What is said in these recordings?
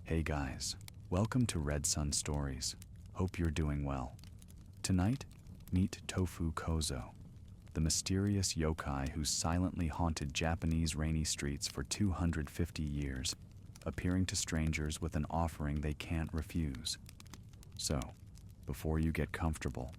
Hey guys, welcome to RedSunStories. Hope you're doing well. Tonight, meet Tofu-kozō, the mysterious yokai who's silently haunted Japanese rainy streets for 250 years, appearing to strangers with an offering they can't refuse. So, before you get comfortable,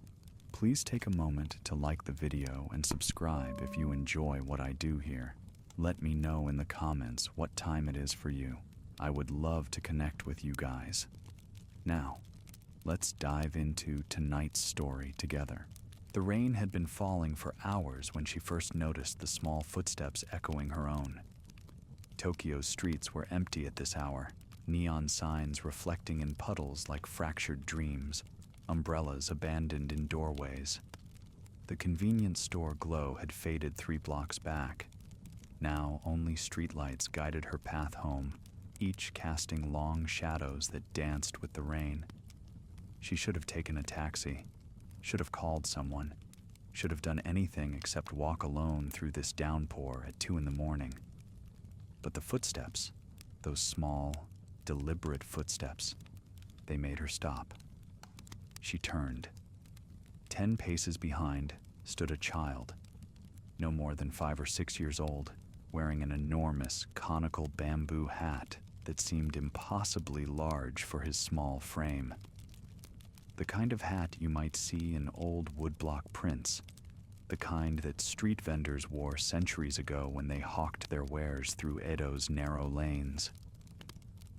please take a moment to like the video and subscribe if you enjoy what I do here. Let me know in the comments what time it is for you. I would love to connect with you guys. Now, let's dive into tonight's story together. The rain had been falling for hours when she first noticed the small footsteps echoing her own. Tokyo's streets were empty at this hour, neon signs reflecting in puddles like fractured dreams, umbrellas abandoned in doorways. The convenience store glow had faded 3 blocks back. Now only streetlights guided her path home, each casting long shadows that danced with the rain. She should have taken a taxi, should have called someone, should have done anything except walk alone through this downpour at 2 a.m. But the footsteps, those small, deliberate footsteps, they made her stop. She turned. 10 paces behind stood a child, no more than 5 or 6 years old, wearing an enormous, conical bamboo hat that seemed impossibly large for his small frame. The kind of hat you might see in old woodblock prints, the kind that street vendors wore centuries ago when they hawked their wares through Edo's narrow lanes.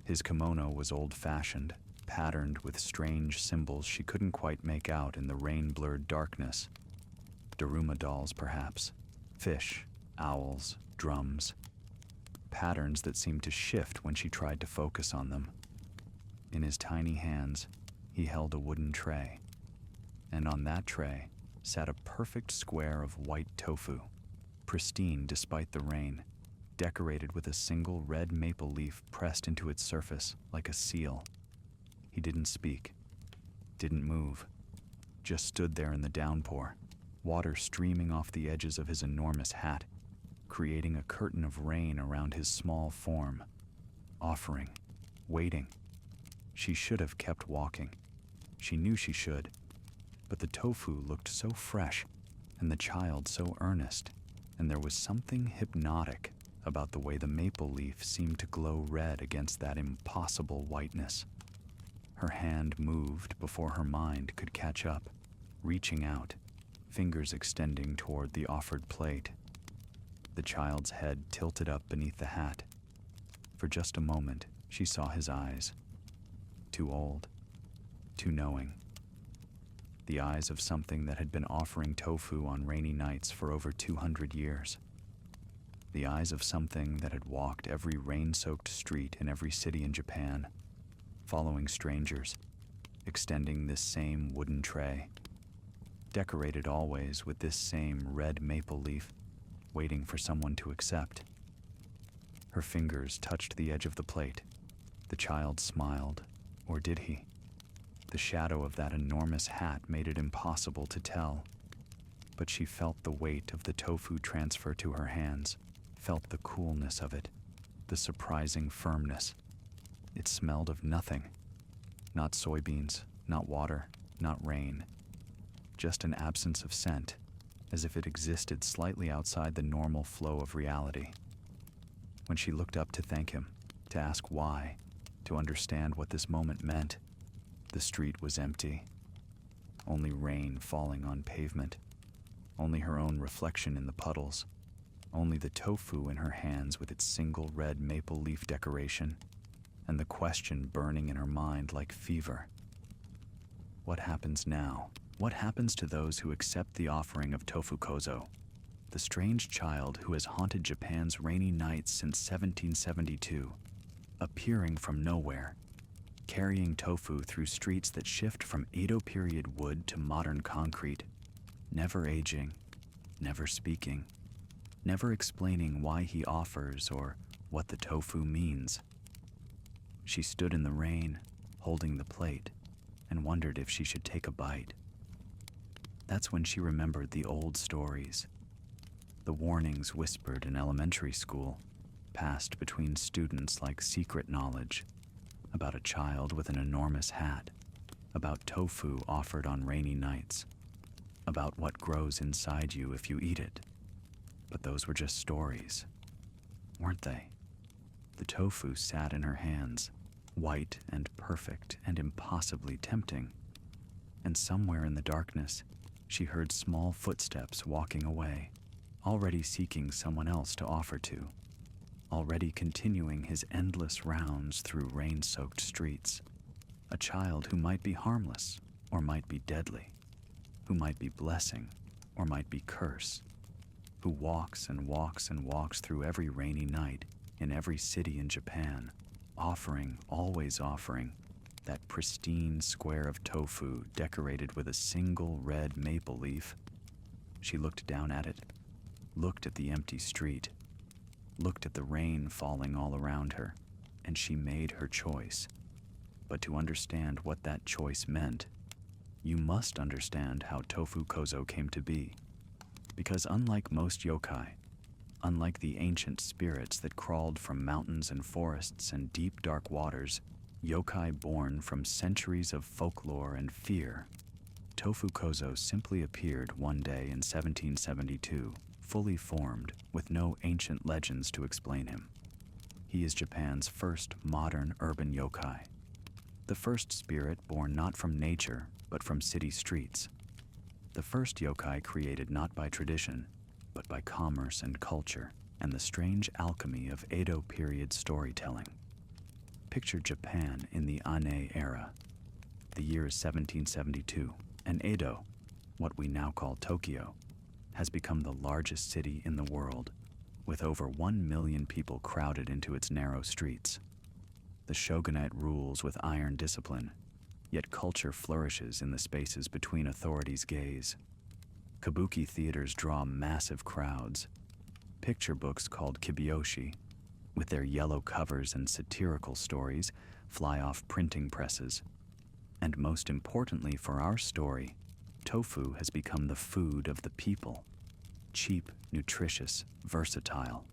His kimono was old-fashioned, patterned with strange symbols she couldn't quite make out in the rain-blurred darkness. Daruma dolls, perhaps. Fish, owls, drums. Patterns that seemed to shift when she tried to focus on them. In his tiny hands, he held a wooden tray, and on that tray sat a perfect square of white tofu, pristine despite the rain, decorated with a single red maple leaf pressed into its surface like a seal. He didn't speak, didn't move, just stood there in the downpour, water streaming off the edges of his enormous hat, creating a curtain of rain around his small form, offering, waiting. She should have kept walking. She knew she should, but the tofu looked so fresh and the child so earnest, and there was something hypnotic about the way the maple leaf seemed to glow red against that impossible whiteness. Her hand moved before her mind could catch up, reaching out, fingers extending toward the offered plate. The child's head tilted up beneath the hat. For just a moment, she saw his eyes. Too old, too knowing. The eyes of something that had been offering tofu on rainy nights for over 200 years. The eyes of something that had walked every rain-soaked street in every city in Japan, following strangers, extending this same wooden tray, decorated always with this same red maple leaf, waiting for someone to accept. Her fingers touched the edge of the plate. The child smiled, or did he? The shadow of that enormous hat made it impossible to tell, but she felt the weight of the tofu transfer to her hands, felt the coolness of it, the surprising firmness. It smelled of nothing. Not soybeans, not water, not rain. Just an absence of scent, as if it existed slightly outside the normal flow of reality. When she looked up to thank him, to ask why, to understand what this moment meant, the street was empty. Only rain falling on pavement. Only her own reflection in the puddles. Only the tofu in her hands with its single red maple leaf decoration, and the question burning in her mind like fever. What happens now? What happens to those who accept the offering of Tofu-kozō, the strange child who has haunted Japan's rainy nights since 1772, appearing from nowhere, carrying tofu through streets that shift from Edo period wood to modern concrete, never aging, never speaking, never explaining why he offers or what the tofu means. She stood in the rain, holding the plate, and wondered if she should take a bite. That's when she remembered the old stories, the warnings whispered in elementary school, passed between students like secret knowledge, about a child with an enormous hat, about tofu offered on rainy nights, about what grows inside you if you eat it. But those were just stories, weren't they? The tofu sat in her hands, white and perfect and impossibly tempting. And somewhere in the darkness, she heard small footsteps walking away, already seeking someone else to offer to, already continuing his endless rounds through rain-soaked streets. A child who might be harmless or might be deadly, who might be blessing or might be curse, who walks and walks and walks through every rainy night in every city in Japan, offering, always offering, that pristine square of tofu decorated with a single red maple leaf. She looked down at it, looked at the empty street, looked at the rain falling all around her, and she made her choice. But to understand what that choice meant, you must understand how Tōfu-kozō came to be. Because unlike most yokai, unlike the ancient spirits that crawled from mountains and forests and deep dark waters, yokai born from centuries of folklore and fear, Tōfu-kozō simply appeared one day in 1772, fully formed, with no ancient legends to explain him. He is Japan's first modern urban yokai, the first spirit born not from nature, but from city streets. The first yokai created not by tradition, but by commerce and culture, and the strange alchemy of Edo period storytelling. Picture Japan in the Ane era. The year is 1772, and Edo, what we now call Tokyo, has become the largest city in the world, with over 1 million people crowded into its narrow streets. The shogunate rules with iron discipline, yet culture flourishes in the spaces between authorities' gaze. Kabuki theaters draw massive crowds. Picture books called kibyōshi, with their yellow covers and satirical stories, fly off printing presses. And most importantly for our story, tofu has become the food of the people. Cheap, nutritious, versatile.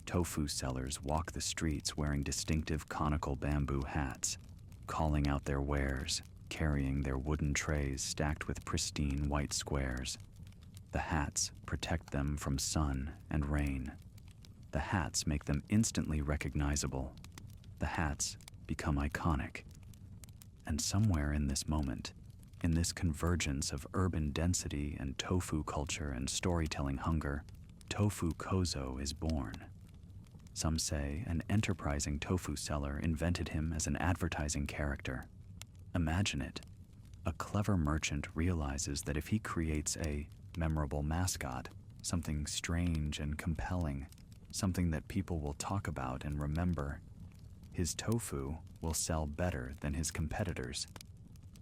Tofu sellers walk the streets wearing distinctive conical bamboo hats, calling out their wares, carrying their wooden trays stacked with pristine white squares. The hats protect them from sun and rain. The hats make them instantly recognizable. The hats become iconic. And somewhere in this moment, in this convergence of urban density and tofu culture and storytelling hunger, Tōfu-kozō is born. Some say an enterprising tofu seller invented him as an advertising character. Imagine it. A clever merchant realizes that if he creates a memorable mascot, something strange and compelling, something that people will talk about and remember, his tofu will sell better than his competitors.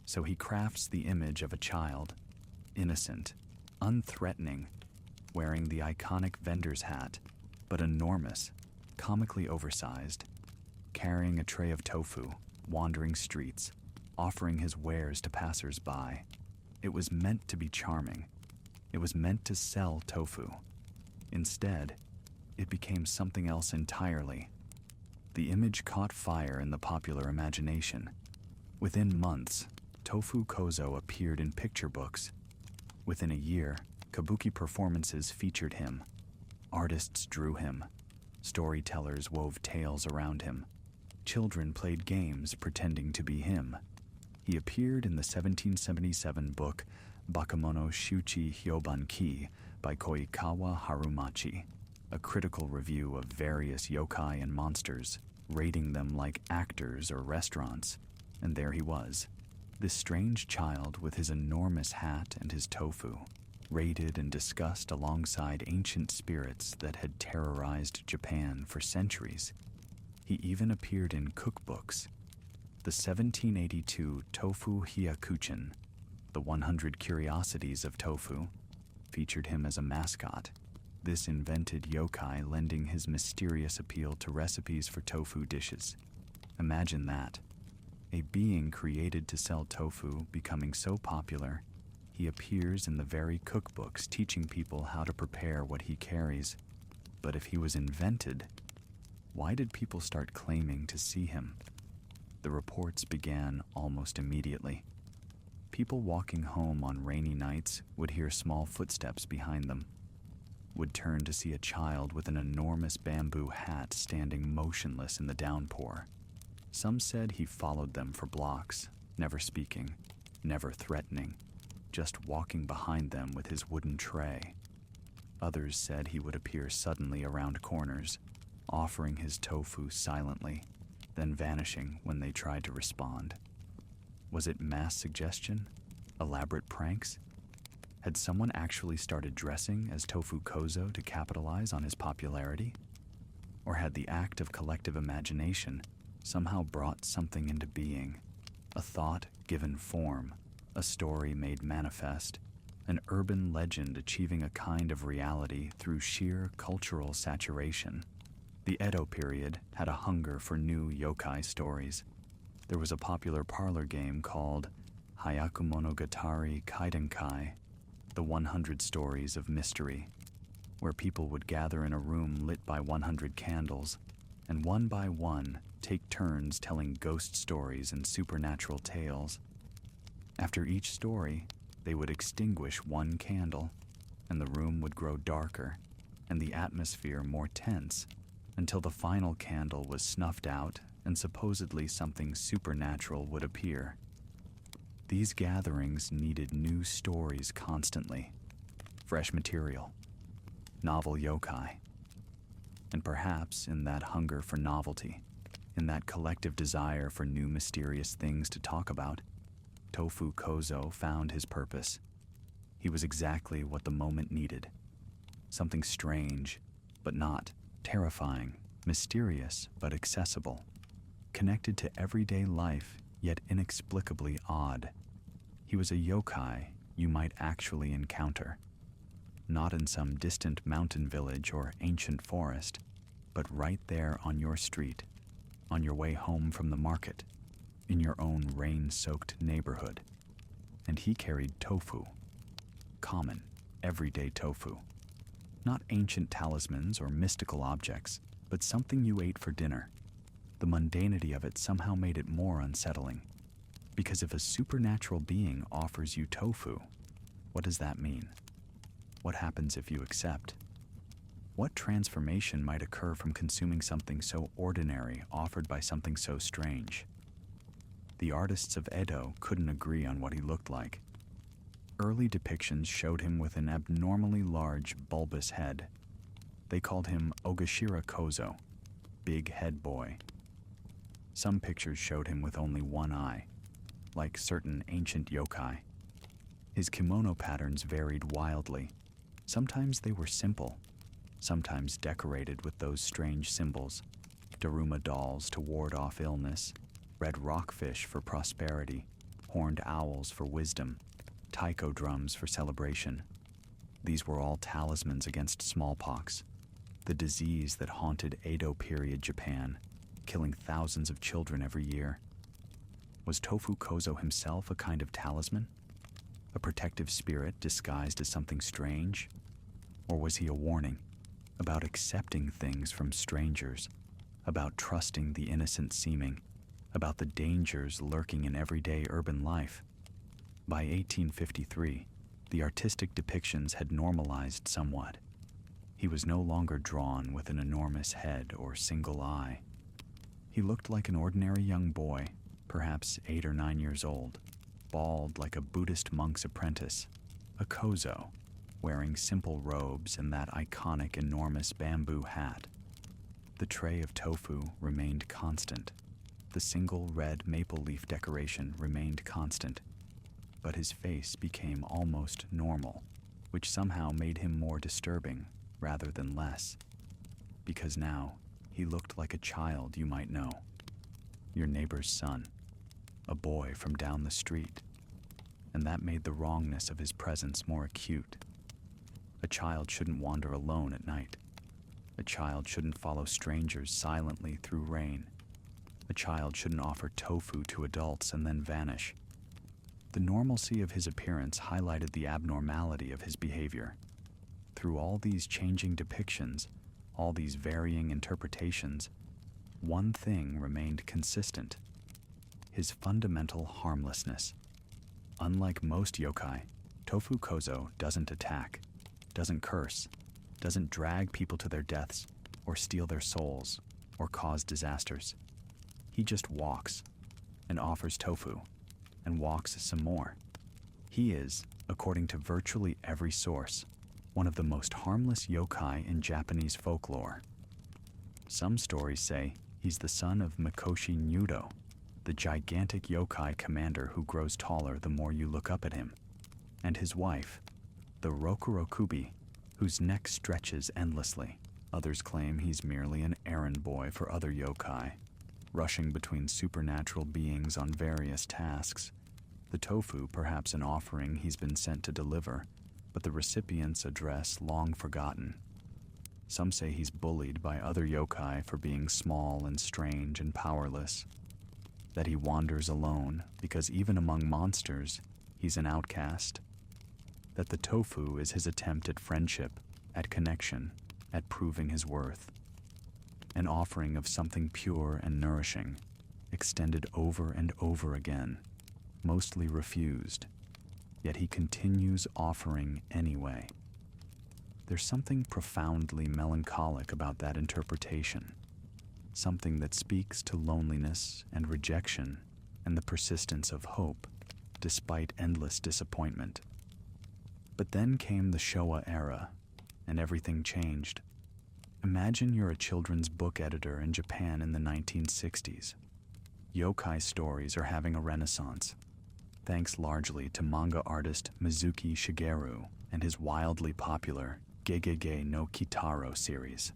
So he crafts the image of a child, innocent, unthreatening, wearing the iconic vendor's hat, but enormous, comically oversized, carrying a tray of tofu, wandering streets, offering his wares to passers-by. It was meant to be charming. It was meant to sell tofu. Instead, it became something else entirely. The image caught fire in the popular imagination. Within months, Tōfu-kozō appeared in picture books. Within a year, kabuki performances featured him. Artists drew him. Storytellers wove tales around him. Children played games pretending to be him. He appeared in the 1777 book Bakemono Shuchi Hyoban-ki by Koikawa Harumachi, a critical review of various yokai and monsters, rating them like actors or restaurants. And there he was, this strange child with his enormous hat and his tofu, rated and discussed alongside ancient spirits that had terrorized Japan for centuries. He even appeared in cookbooks. The 1782 Tofu Hyakuchin, the 100 Curiosities of Tofu, featured him as a mascot, this invented yokai lending his mysterious appeal to recipes for tofu dishes. Imagine that. A being created to sell tofu becoming so popular, he appears in the very cookbooks teaching people how to prepare what he carries. But if he was invented, why did people start claiming to see him? The reports began almost immediately. People walking home on rainy nights would hear small footsteps behind them, would turn to see a child with an enormous bamboo hat standing motionless in the downpour. Some said he followed them for blocks, never speaking, never threatening, just walking behind them with his wooden tray. Others said he would appear suddenly around corners, offering his tofu silently, then vanishing when they tried to respond. Was it mass suggestion? Elaborate pranks? Had someone actually started dressing as Tōfu-kozō to capitalize on his popularity? Or had the act of collective imagination somehow brought something into being? A thought given form, a story made manifest, an urban legend achieving a kind of reality through sheer cultural saturation. The Edo period had a hunger for new yokai stories. There was a popular parlor game called Hyakumonogatari Kaidenkai, the 100 Stories of Mystery, where people would gather in a room lit by 100 candles, and one by one take turns telling ghost stories and supernatural tales. After each story, they would extinguish one candle, and the room would grow darker, and the atmosphere more tense, until the final candle was snuffed out and supposedly something supernatural would appear. These gatherings needed new stories constantly, fresh material, novel yokai. And perhaps in that hunger for novelty, in that collective desire for new mysterious things to talk about, Tōfu-kozō found his purpose. He was exactly what the moment needed. Something strange, but not terrifying, mysterious, but accessible, connected to everyday life, yet inexplicably odd. He was a yokai you might actually encounter, not in some distant mountain village or ancient forest, but right there on your street, on your way home from the market, in your own rain-soaked neighborhood. And he carried tofu, common, everyday tofu. Not ancient talismans or mystical objects, but something you ate for dinner. The mundanity of it somehow made it more unsettling. Because if a supernatural being offers you tofu, what does that mean? What happens if you accept? What transformation might occur from consuming something so ordinary offered by something so strange? The artists of Edo couldn't agree on what he looked like. Early depictions showed him with an abnormally large, bulbous head. They called him Ogashira-kozō, big head boy. Some pictures showed him with only one eye, like certain ancient yokai. His kimono patterns varied wildly. Sometimes they were simple, sometimes decorated with those strange symbols, daruma dolls to ward off illness, red rockfish for prosperity, horned owls for wisdom, taiko drums for celebration. These were all talismans against smallpox, the disease that haunted Edo period Japan, killing thousands of children every year. Was Tōfu-kozō himself a kind of talisman? A protective spirit disguised as something strange? Or was he a warning about accepting things from strangers, about trusting the innocent seeming, about the dangers lurking in everyday urban life? By 1853, the artistic depictions had normalized somewhat. He was no longer drawn with an enormous head or single eye. He looked like an ordinary young boy, perhaps 8 or 9 years old, bald like a Buddhist monk's apprentice, a kozō, wearing simple robes and that iconic enormous bamboo hat. The tray of tofu remained constant. The single red maple leaf decoration remained constant. But his face became almost normal, which somehow made him more disturbing rather than less. Because now, he looked like a child you might know. Your neighbor's son, a boy from down the street. And that made the wrongness of his presence more acute. A child shouldn't wander alone at night. A child shouldn't follow strangers silently through rain. A child shouldn't offer tofu to adults and then vanish. The normalcy of his appearance highlighted the abnormality of his behavior. Through all these changing depictions, all these varying interpretations, one thing remained consistent. his fundamental harmlessness. Unlike most yokai, Tofu-kozō doesn't attack, doesn't curse, doesn't drag people to their deaths, or steal their souls, or cause disasters. He just walks, and offers tofu, and walks some more. He is, according to virtually every source, one of the most harmless yokai in Japanese folklore. Some stories say he's the son of Mikoshi Nyudo, the gigantic yokai commander who grows taller the more you look up at him, and his wife, the Rokurokubi, whose neck stretches endlessly. Others claim he's merely an errand boy for other yokai, rushing between supernatural beings on various tasks. The tofu perhaps an offering he's been sent to deliver, but the recipient's address long forgotten. Some say he's bullied by other yokai for being small and strange and powerless, that he wanders alone because even among monsters, he's an outcast, that the tofu is his attempt at friendship, at connection, at proving his worth. An offering of something pure and nourishing, extended over and over again, mostly refused, yet he continues offering anyway. There's something profoundly melancholic about that interpretation, something that speaks to loneliness and rejection and the persistence of hope, despite endless disappointment. But then came the Showa era, and everything changed. Imagine you're a children's book editor in Japan in the 1960s. Yokai stories are having a renaissance, thanks largely to manga artist Mizuki Shigeru and his wildly popular Gegege no Kitaro series.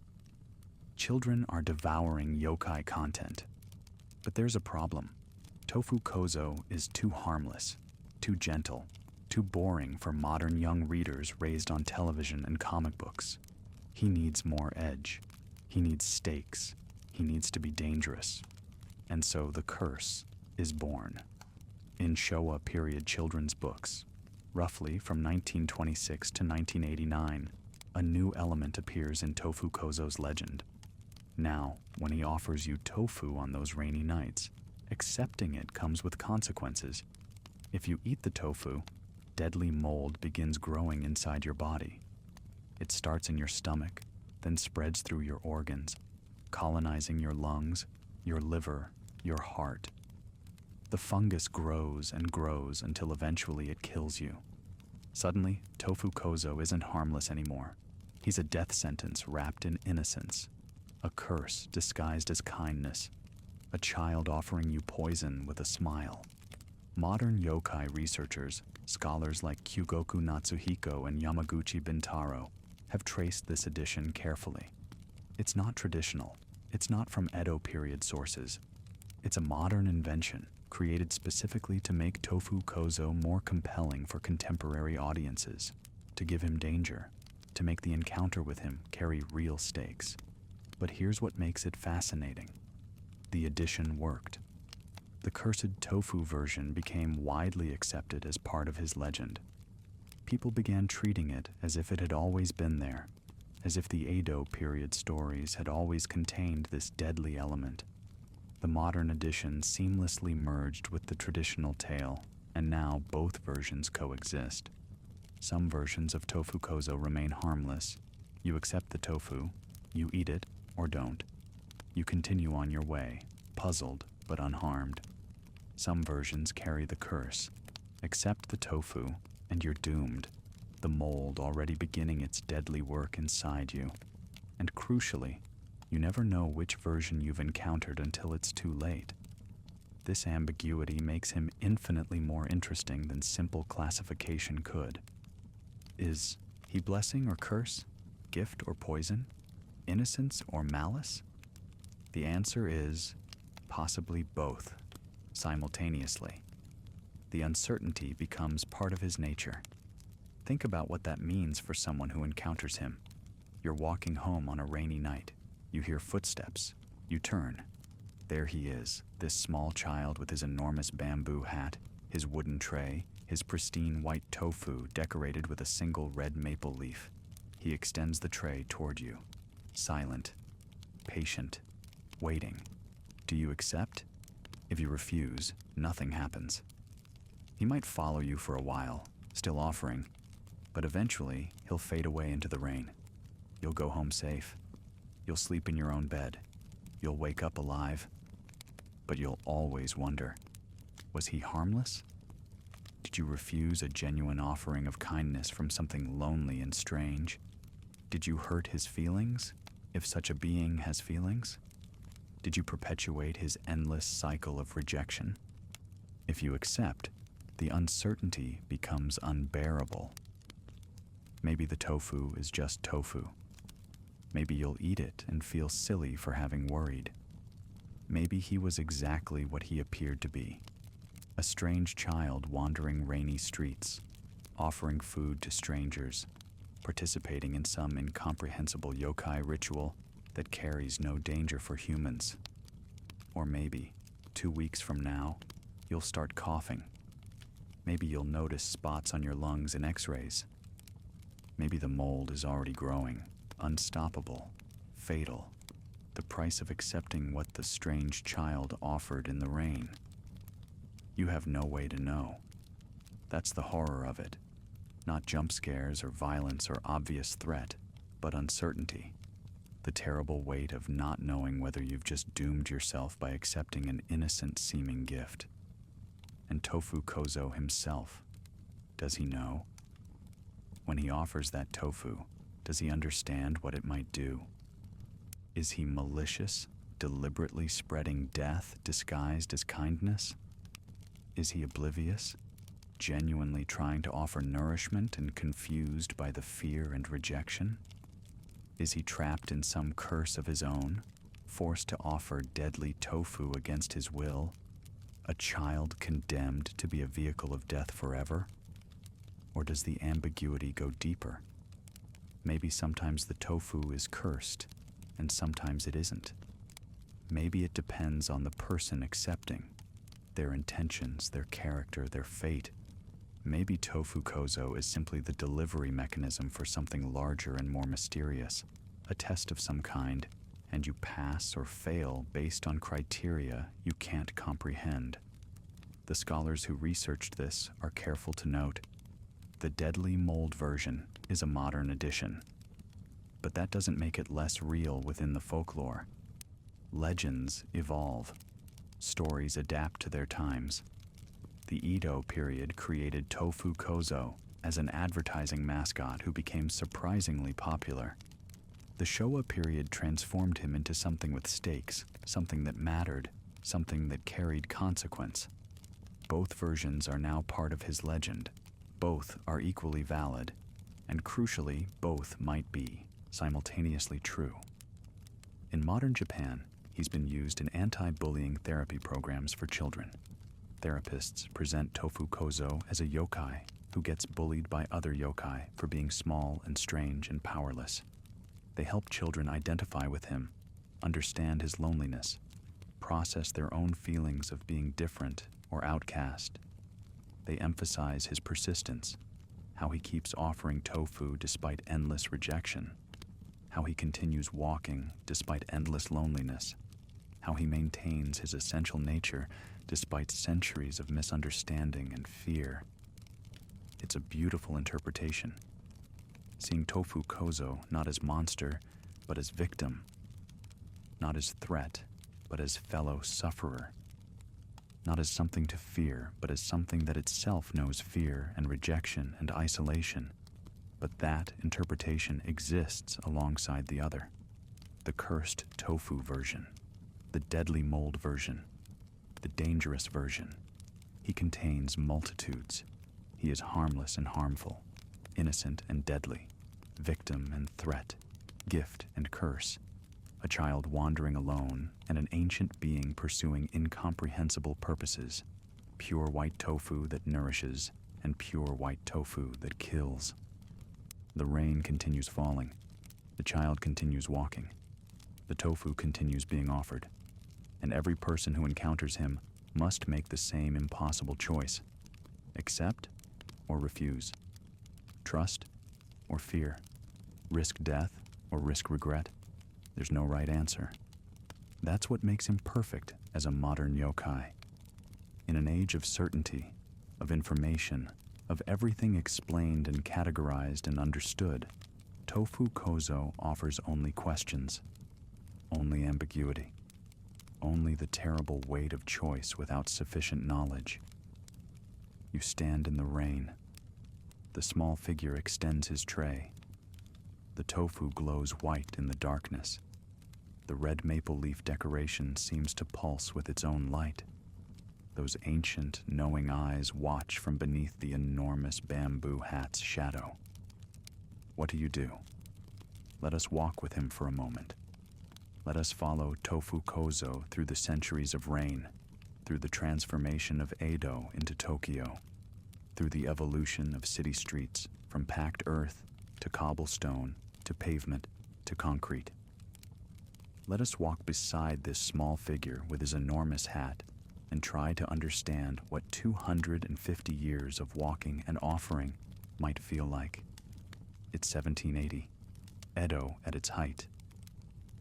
Children are devouring yokai content. But there's a problem. Tofu-kozō is too harmless, too gentle, too boring for modern young readers raised on television and comic books. He needs more edge. He needs stakes. He needs to be dangerous. And so the curse is born. In Showa period children's books, roughly from 1926 to 1989, a new element appears in Tofu-kozō's legend. Now, when he offers you tofu on those rainy nights, accepting it comes with consequences. If you eat the tofu, deadly mold begins growing inside your body. It starts in your stomach, then spreads through your organs, colonizing your lungs, your liver, your heart. The fungus grows and grows until eventually it kills you. Suddenly, Tofu-kozō isn't harmless anymore. He's a death sentence wrapped in innocence, a curse disguised as kindness, a child offering you poison with a smile. Modern yokai researchers, scholars like Kyugoku Natsuhiko and Yamaguchi Bintaro, have traced this edition carefully. It's not traditional. It's not from Edo period sources. It's a modern invention created specifically to make Tofu-kozō more compelling for contemporary audiences, to give him danger, to make the encounter with him carry real stakes. But here's what makes it fascinating. The edition worked. The cursed tofu version became widely accepted as part of his legend. People began treating it as if it had always been there, as if the Edo period stories had always contained this deadly element. The modern edition seamlessly merged with the traditional tale, and now both versions coexist. Some versions of Tofu-kozō remain harmless. You accept the tofu, you eat it, or don't. You continue on your way, puzzled but unharmed. Some versions carry the curse. Accept the tofu, and you're doomed, the mold already beginning its deadly work inside you. And crucially, you never know which version you've encountered until it's too late. This ambiguity makes him infinitely more interesting than simple classification could. Is he blessing or curse? Gift or poison? Innocence or malice? The answer is possibly both, simultaneously. The uncertainty becomes part of his nature. Think about what that means for someone who encounters him. You're walking home on a rainy night. You hear footsteps. You turn. There he is, this small child with his enormous bamboo hat, his wooden tray, his pristine white tofu decorated with a single red maple leaf. He extends the tray toward you, silent, patient, waiting. Do you accept? If you refuse, nothing happens. He might follow you for a while, still offering, but eventually he'll fade away into the rain. You'll go home safe. You'll sleep in your own bed. You'll wake up alive. But you'll always wonder, was he harmless? Did you refuse a genuine offering of kindness from something lonely and strange? Did you hurt his feelings, if such a being has feelings? Did you perpetuate his endless cycle of rejection? If you accept, the uncertainty becomes unbearable. Maybe the tofu is just tofu. Maybe you'll eat it and feel silly for having worried. Maybe he was exactly what he appeared to be. A strange child wandering rainy streets, offering food to strangers, participating in some incomprehensible yokai ritual that carries no danger for humans. Or maybe, 2 weeks from now, you'll start coughing. Maybe you'll notice spots on your lungs in x-rays. Maybe the mold is already growing, unstoppable, fatal. The price of accepting what the strange child offered in the rain. You have no way to know. That's the horror of it. Not jump scares or violence or obvious threat, but uncertainty. The terrible weight of not knowing whether you've just doomed yourself by accepting an innocent-seeming gift. And Tōfu-kozō himself, does he know? When he offers that tofu, does he understand what it might do? Is he malicious, deliberately spreading death disguised as kindness? Is he oblivious, genuinely trying to offer nourishment and confused by the fear and rejection? Is he trapped in some curse of his own, forced to offer deadly tofu against his will? A child condemned to be a vehicle of death forever? Or does the ambiguity go deeper? Maybe sometimes the tofu is cursed, and sometimes it isn't. Maybe it depends on the person accepting, their intentions, their character, their fate. Maybe Tōfu-kozō is simply the delivery mechanism for something larger and more mysterious, a test of some kind, and you pass or fail based on criteria you can't comprehend. The scholars who researched this are careful to note, the deadly mold version is a modern addition. But that doesn't make it less real within the folklore. Legends evolve. Stories adapt to their times. The Edo period created Tōfu-kozō as an advertising mascot who became surprisingly popular. The Showa period transformed him into something with stakes, something that mattered, something that carried consequence. Both versions are now part of his legend. Both are equally valid, and crucially, both might be simultaneously true. In modern Japan, he's been used in anti-bullying therapy programs for children. Therapists present Tōfu-kozō as a yokai who gets bullied by other yokai for being small and strange and powerless. They help children identify with him, understand his loneliness, process their own feelings of being different or outcast. They emphasize his persistence, how he keeps offering tofu despite endless rejection, how he continues walking despite endless loneliness, how he maintains his essential nature despite centuries of misunderstanding and fear. It's a beautiful interpretation, seeing Tōfu-kozō not as monster, but as victim, not as threat, but as fellow sufferer, not as something to fear, but as something that itself knows fear and rejection and isolation. But that interpretation exists alongside the other, the cursed tofu version, the deadly mold version, the dangerous version. He contains multitudes. He is harmless and harmful, innocent and deadly, victim and threat, gift and curse, a child wandering alone and an ancient being pursuing incomprehensible purposes, pure white tofu that nourishes and pure white tofu that kills. The rain continues falling. The child continues walking. The tofu continues being offered. And every person who encounters him must make the same impossible choice. Accept or refuse. Trust or fear. Risk death or risk regret. There's no right answer. That's what makes him perfect as a modern yokai. In an age of certainty, of information, of everything explained and categorized and understood, Tofu-kozō offers only questions, only ambiguity, only the terrible weight of choice without sufficient knowledge. You stand in the rain. The small figure extends his tray. The tofu glows white in the darkness. The red maple leaf decoration seems to pulse with its own light. Those ancient, knowing eyes watch from beneath the enormous bamboo hat's shadow. What do? Let us walk with him for a moment. Let us follow Tofu-kozō through the centuries of rain, through the transformation of Edo into Tokyo, through the evolution of city streets from packed earth to cobblestone to pavement to concrete. Let us walk beside this small figure with his enormous hat and try to understand what 250 years of walking and offering might feel like. It's 1780, Edo at its height.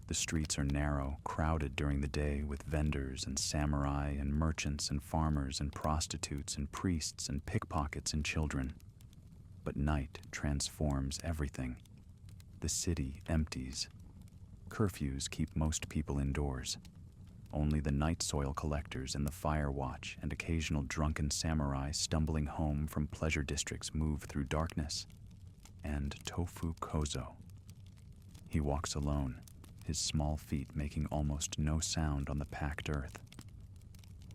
The streets are narrow, crowded during the day with vendors and samurai and merchants and farmers and prostitutes and priests and pickpockets and children. But night transforms everything. The city empties. Curfews keep most people indoors. Only the night soil collectors and the fire watch and occasional drunken samurai stumbling home from pleasure districts move through darkness. And Tofu-kozō. He walks alone, his small feet making almost no sound on the packed earth.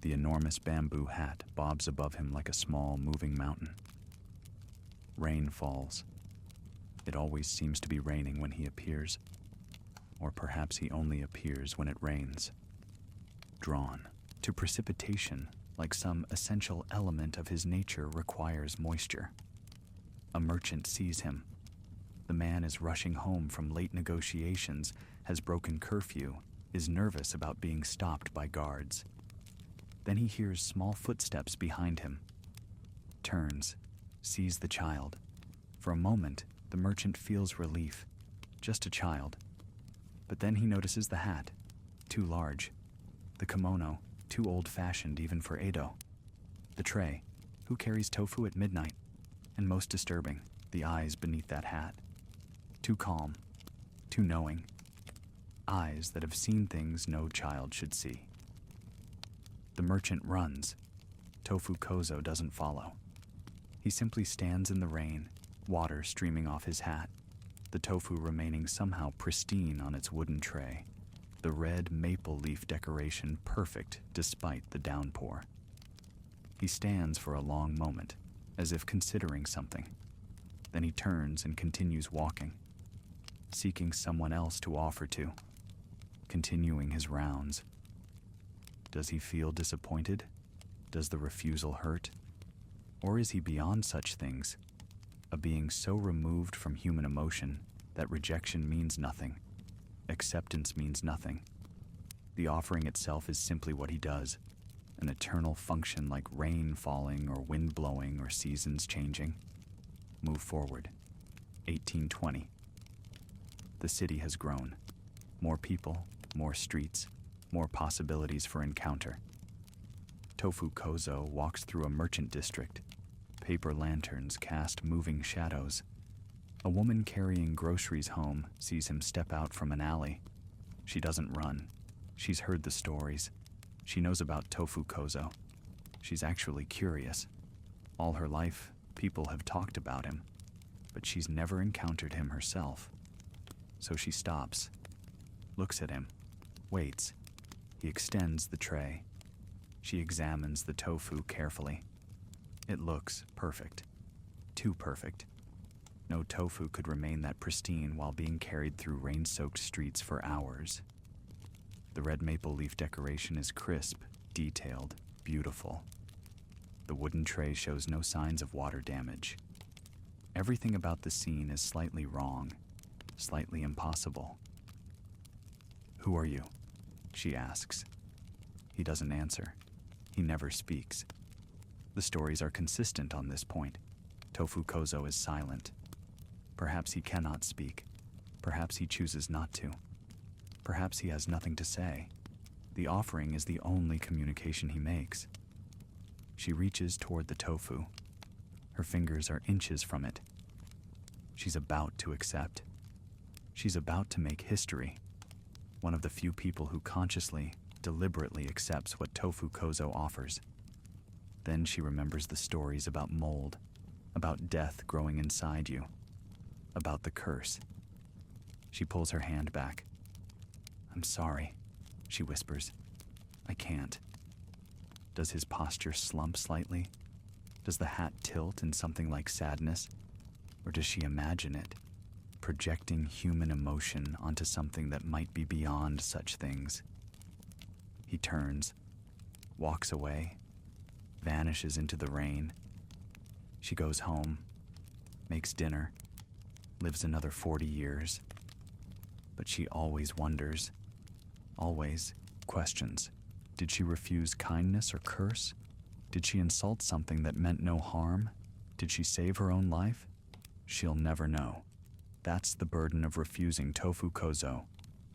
The enormous bamboo hat bobs above him like a small moving mountain. Rain falls. It always seems to be raining when he appears. Or perhaps he only appears when it rains. Drawn to precipitation, like some essential element of his nature requires moisture. A merchant sees him. The man is rushing home from late negotiations, has broken curfew, is nervous about being stopped by guards. Then he hears small footsteps behind him. Turns, sees the child. For a moment, the merchant feels relief. Just a child. But then he notices the hat, too large. The kimono, too old-fashioned even for Edo. The tray, who carries tofu at midnight? And most disturbing, the eyes beneath that hat. Too calm, too knowing. Eyes that have seen things no child should see. The merchant runs. Tofu-kozō doesn't follow. He simply stands in the rain, water streaming off his hat, the tofu remaining somehow pristine on its wooden tray, the red maple leaf decoration perfect despite the downpour. He stands for a long moment, as if considering something. Then he turns and continues walking, seeking someone else to offer to, continuing his rounds. Does he feel disappointed? Does the refusal hurt? Or is he beyond such things, a being so removed from human emotion that rejection means nothing, acceptance means nothing? The offering itself is simply what he does, an eternal function like rain falling or wind blowing or seasons changing. Move forward. 1820. The city has grown. More people, more streets, more possibilities for encounter. Tofu-kozō walks through a merchant district. Paper lanterns cast moving shadows. A woman carrying groceries home sees him step out from an alley. She doesn't run. She's heard the stories. She knows about Tofu-kozō. She's actually curious. All her life, people have talked about him, but she's never encountered him herself. So she stops, looks at him, waits. He extends the tray. She examines the tofu carefully. It looks perfect. Too perfect. No tofu could remain that pristine while being carried through rain-soaked streets for hours. The red maple leaf decoration is crisp, detailed, beautiful. The wooden tray shows no signs of water damage. Everything about the scene is slightly wrong, slightly impossible. "Who are you?" she asks. He doesn't answer. He never speaks. The stories are consistent on this point. Tofu-kozō is silent. Perhaps he cannot speak. Perhaps he chooses not to. Perhaps he has nothing to say. The offering is the only communication he makes. She reaches toward the tofu. Her fingers are inches from it. She's about to accept. She's about to make history. One of the few people who consciously, deliberately accepts what Tofu-kozō offers. Then she remembers the stories about mold, about death growing inside you, about the curse. She pulls her hand back. "I'm sorry," she whispers. "I can't." Does his posture slump slightly? Does the hat tilt in something like sadness? Or does she imagine it, projecting human emotion onto something that might be beyond such things? He turns, walks away, vanishes into the rain. She goes home, makes dinner, lives another 40 years. But she always wonders, always questions. Did she refuse kindness or curse? Did she insult something that meant no harm? Did she save her own life? She'll never know. That's the burden of refusing Tofu-kozō,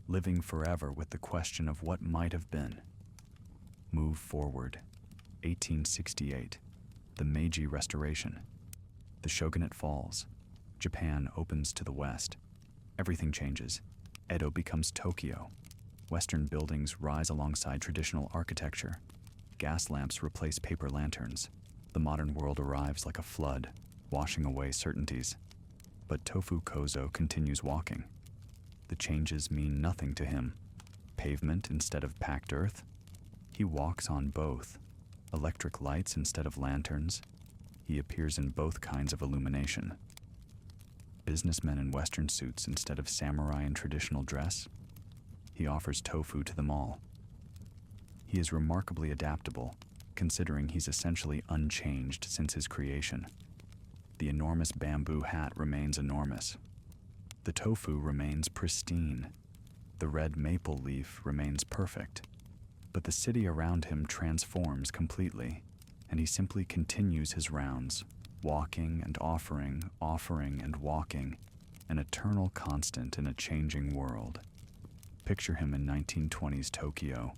living forever with the question of what might have been. Move forward. 1868. The Meiji Restoration. The shogunate falls. Japan opens to the west. Everything changes. Edo becomes Tokyo. Western buildings rise alongside traditional architecture. Gas lamps replace paper lanterns. The modern world arrives like a flood, washing away certainties. But Tofu-kozō continues walking. The changes mean nothing to him. Pavement instead of packed earth. He walks on both. Electric lights instead of lanterns. He appears in both kinds of illumination. Businessmen in Western suits instead of samurai in traditional dress. He offers tofu to them all. He is remarkably adaptable, considering he's essentially unchanged since his creation. The enormous bamboo hat remains enormous. The tofu remains pristine. The red maple leaf remains perfect. But the city around him transforms completely, and he simply continues his rounds, walking and offering, offering and walking, an eternal constant in a changing world. Picture him in 1920s Tokyo.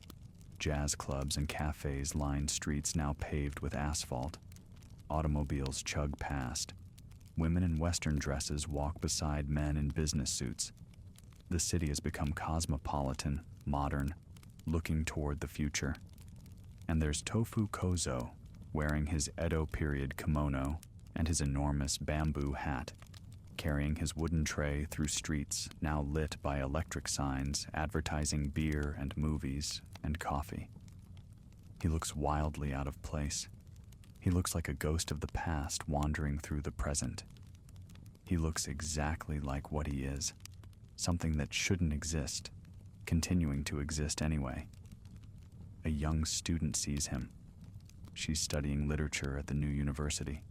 Jazz clubs and cafes line streets now paved with asphalt. Automobiles chug past. Women in Western dresses walk beside men in business suits. The city has become cosmopolitan, modern, looking toward the future. And there's Tofu-kozō, wearing his Edo period kimono and his enormous bamboo hat, carrying his wooden tray through streets now lit by electric signs advertising beer and movies and coffee. He looks wildly out of place. He looks like a ghost of the past wandering through the present. He looks exactly like what he is, something that shouldn't exist, continuing to exist anyway. A young student sees him. She's studying literature at the new university,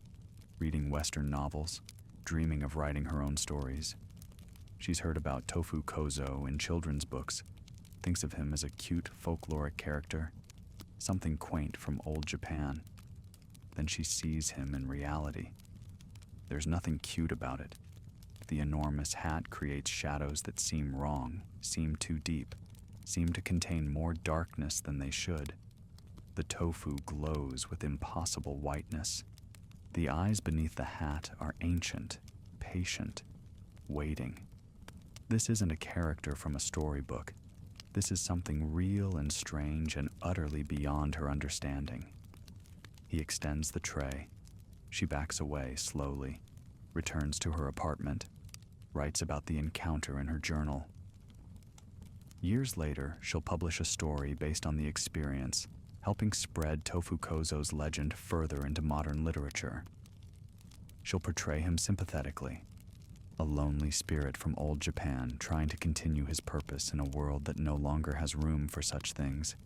reading Western novels, dreaming of writing her own stories. She's heard about Tofu-kozō in children's books, thinks of him as a cute folkloric character, something quaint from old Japan. Then she sees him in reality. There's nothing cute about it. The enormous hat creates shadows that seem wrong, seem too deep, seem to contain more darkness than they should. The tofu glows with impossible whiteness. The eyes beneath the hat are ancient, patient, waiting. This isn't a character from a storybook. This is something real and strange and utterly beyond her understanding. He extends the tray. She backs away slowly, returns to her apartment, writes about the encounter in her journal. Years later, she'll publish a story based on the experience, helping spread Tofu-kozō's legend further into modern literature. She'll portray him sympathetically, a lonely spirit from old Japan trying to continue his purpose in a world that no longer has room for such things.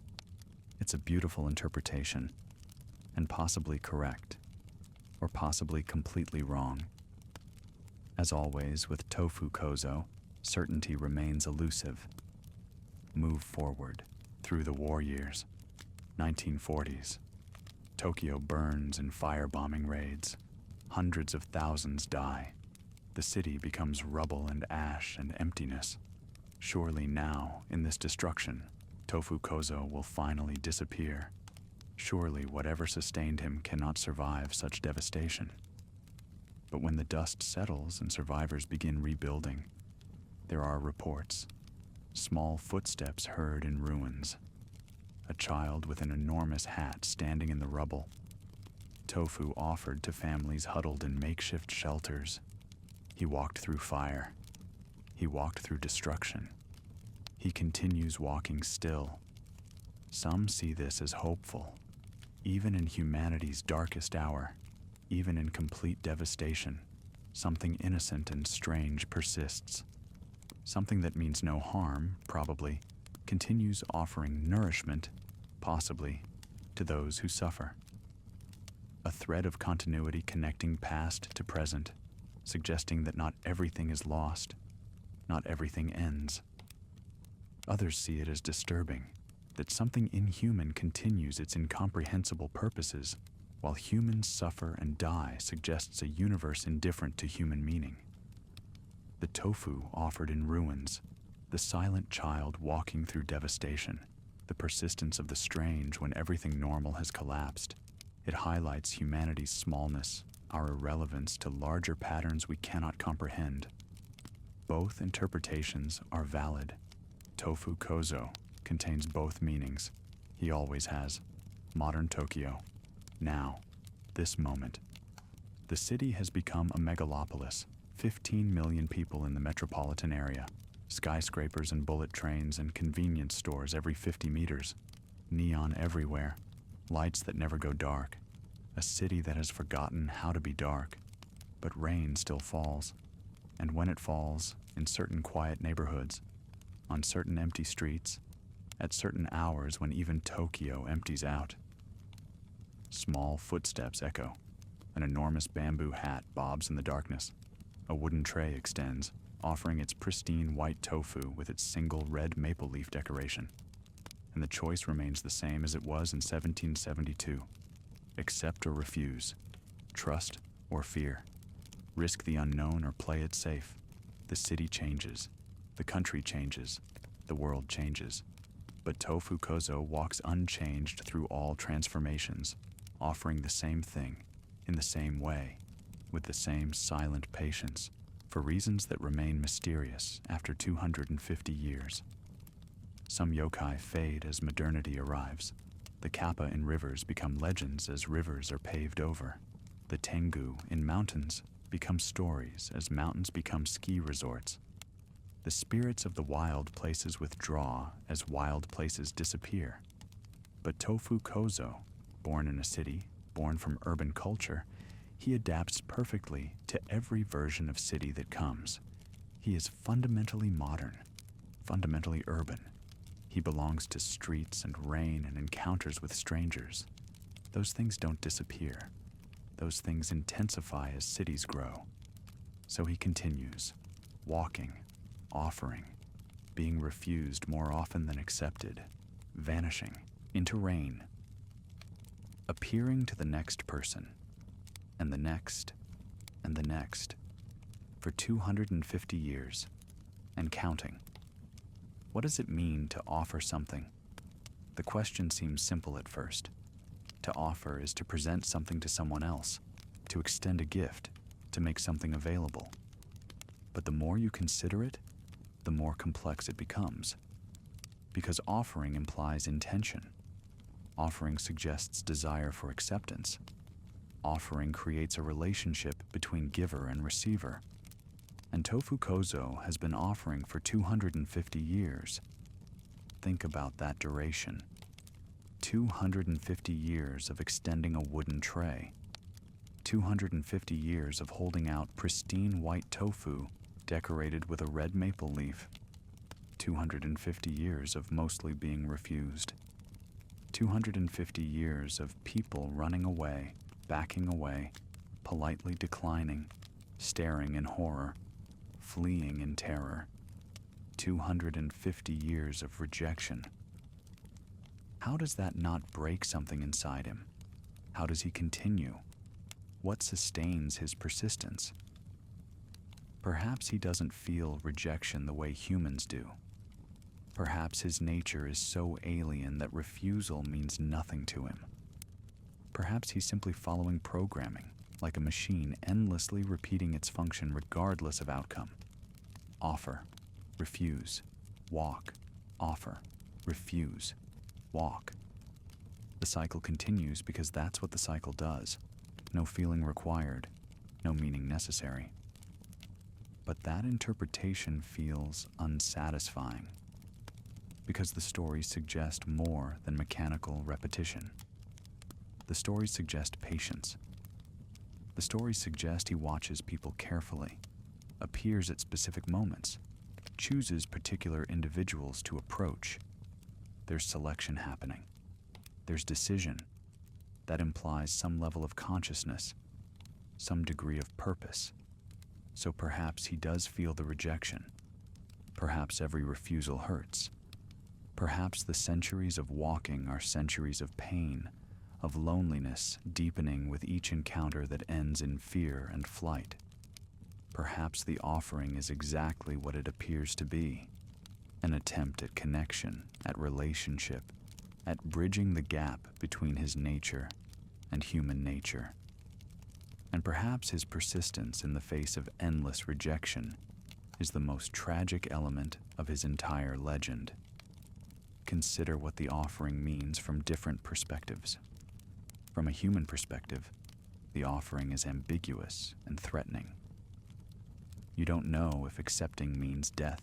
It's a beautiful interpretation, and possibly correct, or possibly completely wrong. As always with Tofu-kozō, certainty remains elusive. Move forward through the war years. 1940s. Tokyo burns in firebombing raids. Hundreds of thousands die. The city becomes rubble and ash and emptiness. Surely now, in this destruction, Tofu-kozō will finally disappear. Surely whatever sustained him cannot survive such devastation. But when the dust settles and survivors begin rebuilding, there are reports. Small footsteps heard in ruins. A child with an enormous hat standing in the rubble. Tofu offered to families huddled in makeshift shelters. He walked through fire. He walked through destruction. He continues walking still. Some see this as hopeful. Even in humanity's darkest hour, even in complete devastation, something innocent and strange persists. Something that means no harm, probably, continues offering nourishment, possibly, to those who suffer. A thread of continuity connecting past to present, suggesting that not everything is lost, not everything ends. Others see it as disturbing, that something inhuman continues its incomprehensible purposes, while humans suffer and die suggests a universe indifferent to human meaning. The tofu offered in ruins, the silent child walking through devastation, the persistence of the strange when everything normal has collapsed. It highlights humanity's smallness, our irrelevance to larger patterns we cannot comprehend. Both interpretations are valid. Tofu-kozō contains both meanings. He always has. Modern Tokyo. Now. This moment. The city has become a megalopolis. 15 million people in the metropolitan area. Skyscrapers and bullet trains and convenience stores every 50 meters. Neon everywhere. Lights that never go dark. A city that has forgotten how to be dark. But rain still falls. And when it falls, in certain quiet neighborhoods, on certain empty streets, at certain hours when even Tokyo empties out. Small footsteps echo. An enormous bamboo hat bobs in the darkness. A wooden tray extends, offering its pristine white tofu with its single red maple leaf decoration. And the choice remains the same as it was in 1772. Accept or refuse. Trust or fear. Risk the unknown or play it safe. The city changes. The country changes. The world changes. But Tofu-kozō walks unchanged through all transformations, offering the same thing, in the same way, with the same silent patience, for reasons that remain mysterious after 250 years. Some yokai fade as modernity arrives. The kappa in rivers become legends as rivers are paved over. The tengu in mountains become stories as mountains become ski resorts. The spirits of the wild places withdraw as wild places disappear. But Tofu-kozō, born in a city, born from urban culture, he adapts perfectly to every version of city that comes. He is fundamentally modern, fundamentally urban. He belongs to streets and rain and encounters with strangers. Those things don't disappear. Those things intensify as cities grow. So he continues, walking, offering, being refused more often than accepted, vanishing into rain, appearing to the next person, and the next, and the next, for 250 years, and counting. What does it mean to offer something? The question seems simple at first. To offer is to present something to someone else, to extend a gift, to make something available. But the more you consider it, the more complex it becomes. Because offering implies intention. Offering suggests desire for acceptance. Offering creates a relationship between giver and receiver. And Tofu-kozō has been offering for 250 years. Think about that duration. 250 years of extending a wooden tray. 250 years of holding out pristine white tofu decorated with a red maple leaf. 250 years of mostly being refused. 250 years of people running away, backing away, politely declining, staring in horror, fleeing in terror. 250 years of rejection. How does that not break something inside him? How does he continue? What sustains his persistence? Perhaps he doesn't feel rejection the way humans do. Perhaps his nature is so alien that refusal means nothing to him. Perhaps he's simply following programming, like a machine endlessly repeating its function regardless of outcome. Offer, refuse, walk, offer, refuse, walk. The cycle continues because that's what the cycle does. No feeling required, no meaning necessary. But that interpretation feels unsatisfying because the stories suggest more than mechanical repetition. The stories suggest patience. The stories suggest he watches people carefully, appears at specific moments, chooses particular individuals to approach. There's selection happening. There's decision. That implies some level of consciousness, some degree of purpose. So perhaps he does feel the rejection. Perhaps every refusal hurts. Perhaps the centuries of walking are centuries of pain, of loneliness deepening with each encounter that ends in fear and flight. Perhaps the offering is exactly what it appears to be, an attempt at connection, at relationship, at bridging the gap between his nature and human nature. And perhaps his persistence in the face of endless rejection is the most tragic element of his entire legend. Consider what the offering means from different perspectives. From a human perspective, the offering is ambiguous and threatening. You don't know if accepting means death.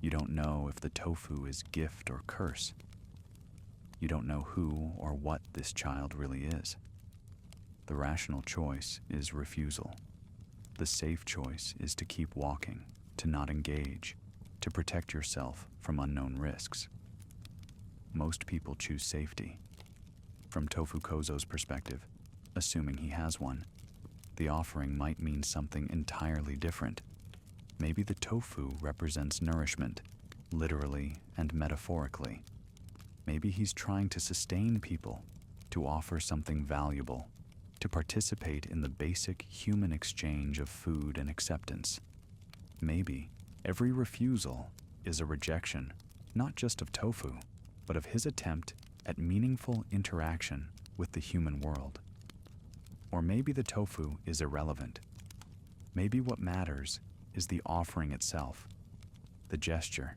You don't know if the tofu is gift or curse. You don't know who or what this child really is. The rational choice is refusal. The safe choice is to keep walking, to not engage, to protect yourself from unknown risks. Most people choose safety. From Tofu-kozō's perspective, assuming he has one, the offering might mean something entirely different. Maybe the tofu represents nourishment, literally and metaphorically. Maybe he's trying to sustain people, to offer something valuable, to participate in the basic human exchange of food and acceptance. Maybe every refusal is a rejection, not just of tofu, but of his attempt at meaningful interaction with the human world. Or maybe the tofu is irrelevant. Maybe what matters is the offering itself, the gesture,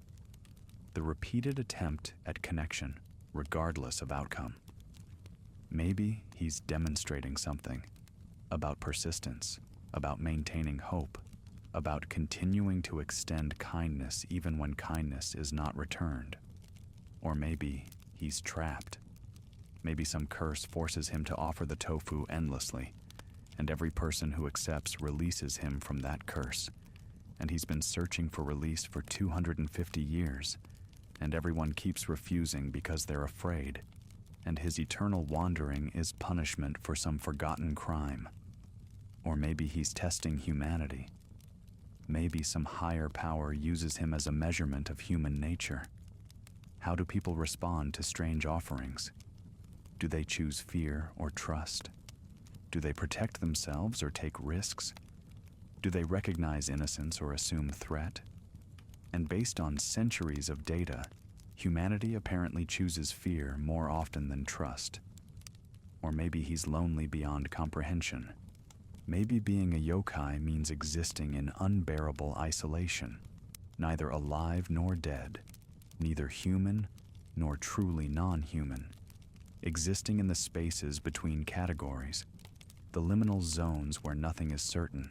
the repeated attempt at connection, regardless of outcome. Maybe he's demonstrating something about persistence, about maintaining hope, about continuing to extend kindness even when kindness is not returned. Or maybe he's trapped. Maybe some curse forces him to offer the tofu endlessly, and every person who accepts releases him from that curse. And he's been searching for release for 250 years, and everyone keeps refusing because they're afraid. And his eternal wandering is punishment for some forgotten crime. Or maybe he's testing humanity. Maybe some higher power uses him as a measurement of human nature. How do people respond to strange offerings? Do they choose fear or trust? Do they protect themselves or take risks? Do they recognize innocence or assume threat? And based on centuries of data, humanity apparently chooses fear more often than trust. Or maybe he's lonely beyond comprehension. Maybe being a yokai means existing in unbearable isolation, neither alive nor dead, neither human nor truly non-human, existing in the spaces between categories, the liminal zones where nothing is certain.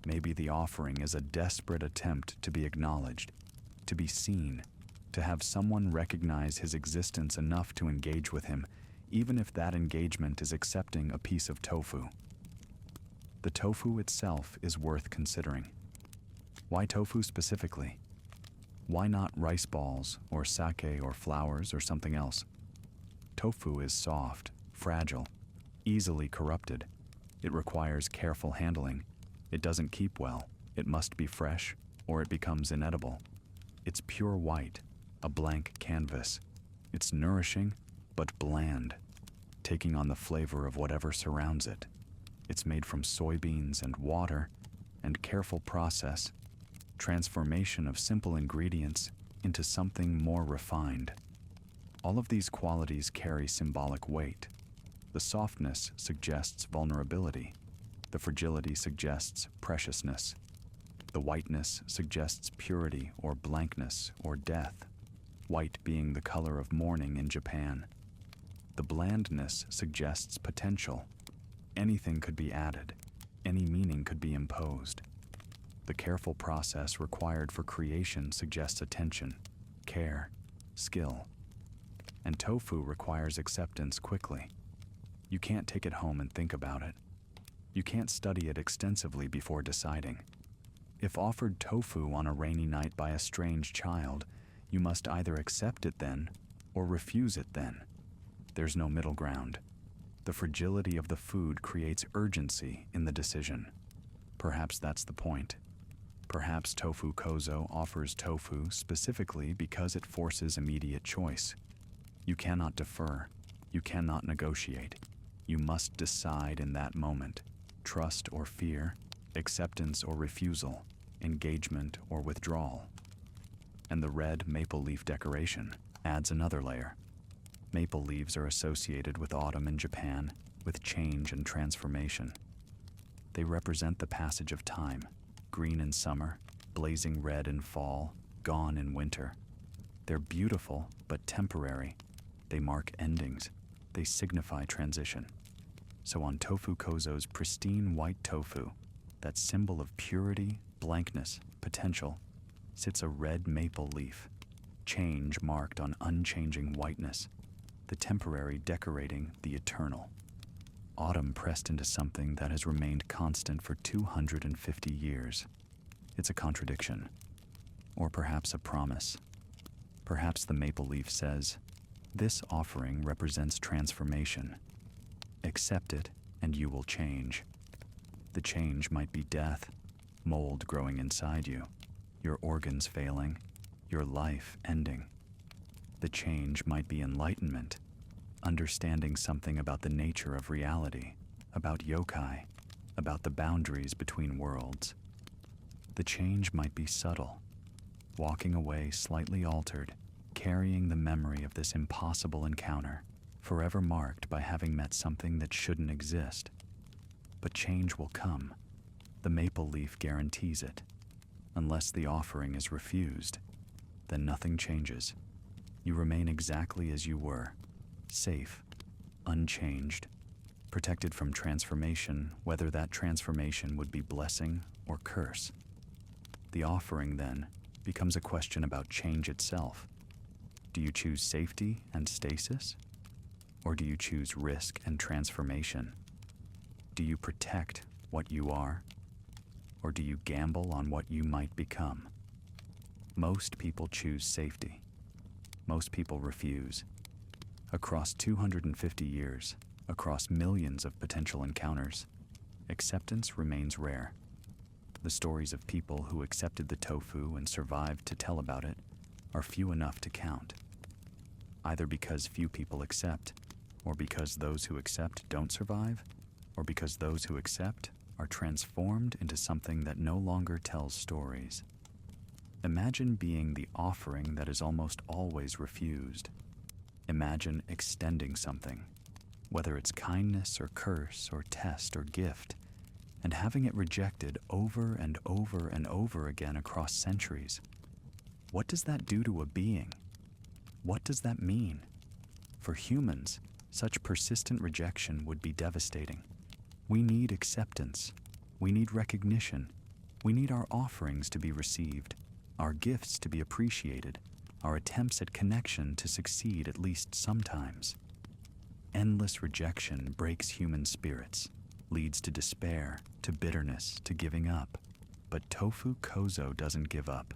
Maybe the offering is a desperate attempt to be acknowledged, to be seen, to have someone recognize his existence enough to engage with him, even if that engagement is accepting a piece of tofu. The tofu itself is worth considering. Why tofu specifically? Why not rice balls, or sake, or flowers, or something else? Tofu is soft, fragile, easily corrupted. It requires careful handling. It doesn't keep well. It must be fresh, or it becomes inedible. It's pure white, a blank canvas. It's nourishing, but bland, taking on the flavor of whatever surrounds it. It's made from soybeans and water, and careful process, transformation of simple ingredients into something more refined. All of these qualities carry symbolic weight. The softness suggests vulnerability. The fragility suggests preciousness. The whiteness suggests purity or blankness or death, white being the color of mourning in Japan. The blandness suggests potential. Anything could be added. Any meaning could be imposed. The careful process required for creation suggests attention, care, skill. And tofu requires acceptance quickly. You can't take it home and think about it. You can't study it extensively before deciding. If offered tofu on a rainy night by a strange child, you must either accept it then or refuse it then. There's no middle ground. The fragility of the food creates urgency in the decision. Perhaps that's the point. Perhaps Tōfu-kozō offers tofu specifically because it forces immediate choice. You cannot defer. You cannot negotiate. You must decide in that moment. Trust or fear, acceptance or refusal, engagement or withdrawal. And the red maple leaf decoration adds another layer. Maple leaves are associated with autumn in Japan, with change and transformation. They represent the passage of time, green in summer, blazing red in fall, gone in winter. They're beautiful but temporary. They mark endings. They signify transition. So on Tōfu-kozō's pristine white tofu, that symbol of purity, blankness, potential, sits a red maple leaf, change marked on unchanging whiteness, the temporary decorating the eternal. Autumn pressed into something that has remained constant for 250 years. It's a contradiction, or perhaps a promise. Perhaps the maple leaf says, "This offering represents transformation. Accept it, and you will change." The change might be death, mold growing inside you, your organs failing, your life ending. The change might be enlightenment, understanding something about the nature of reality, about yokai, about the boundaries between worlds. The change might be subtle, walking away slightly altered, carrying the memory of this impossible encounter, forever marked by having met something that shouldn't exist. But change will come. The maple leaf guarantees it. Unless the offering is refused, then nothing changes. You remain exactly as you were, safe, unchanged, protected from transformation, whether that transformation would be blessing or curse. The offering, then, becomes a question about change itself. Do you choose safety and stasis? Or do you choose risk and transformation? Do you protect what you are? Or do you gamble on what you might become? Most people choose safety. Most people refuse. Across 250 years, across millions of potential encounters, acceptance remains rare. The stories of people who accepted the tofu and survived to tell about it are few enough to count. Either because few people accept, or because those who accept don't survive, or because those who accept are transformed into something that no longer tells stories. Imagine being the offering that is almost always refused. Imagine extending something, whether it's kindness or curse or test or gift, and having it rejected over and over and over again across centuries. What does that do to a being? What does that mean? For humans, such persistent rejection would be devastating. We need acceptance. We need recognition. We need our offerings to be received, our gifts to be appreciated, our attempts at connection to succeed at least sometimes. Endless rejection breaks human spirits, leads to despair, to bitterness, to giving up. But Tōfu-kozō doesn't give up,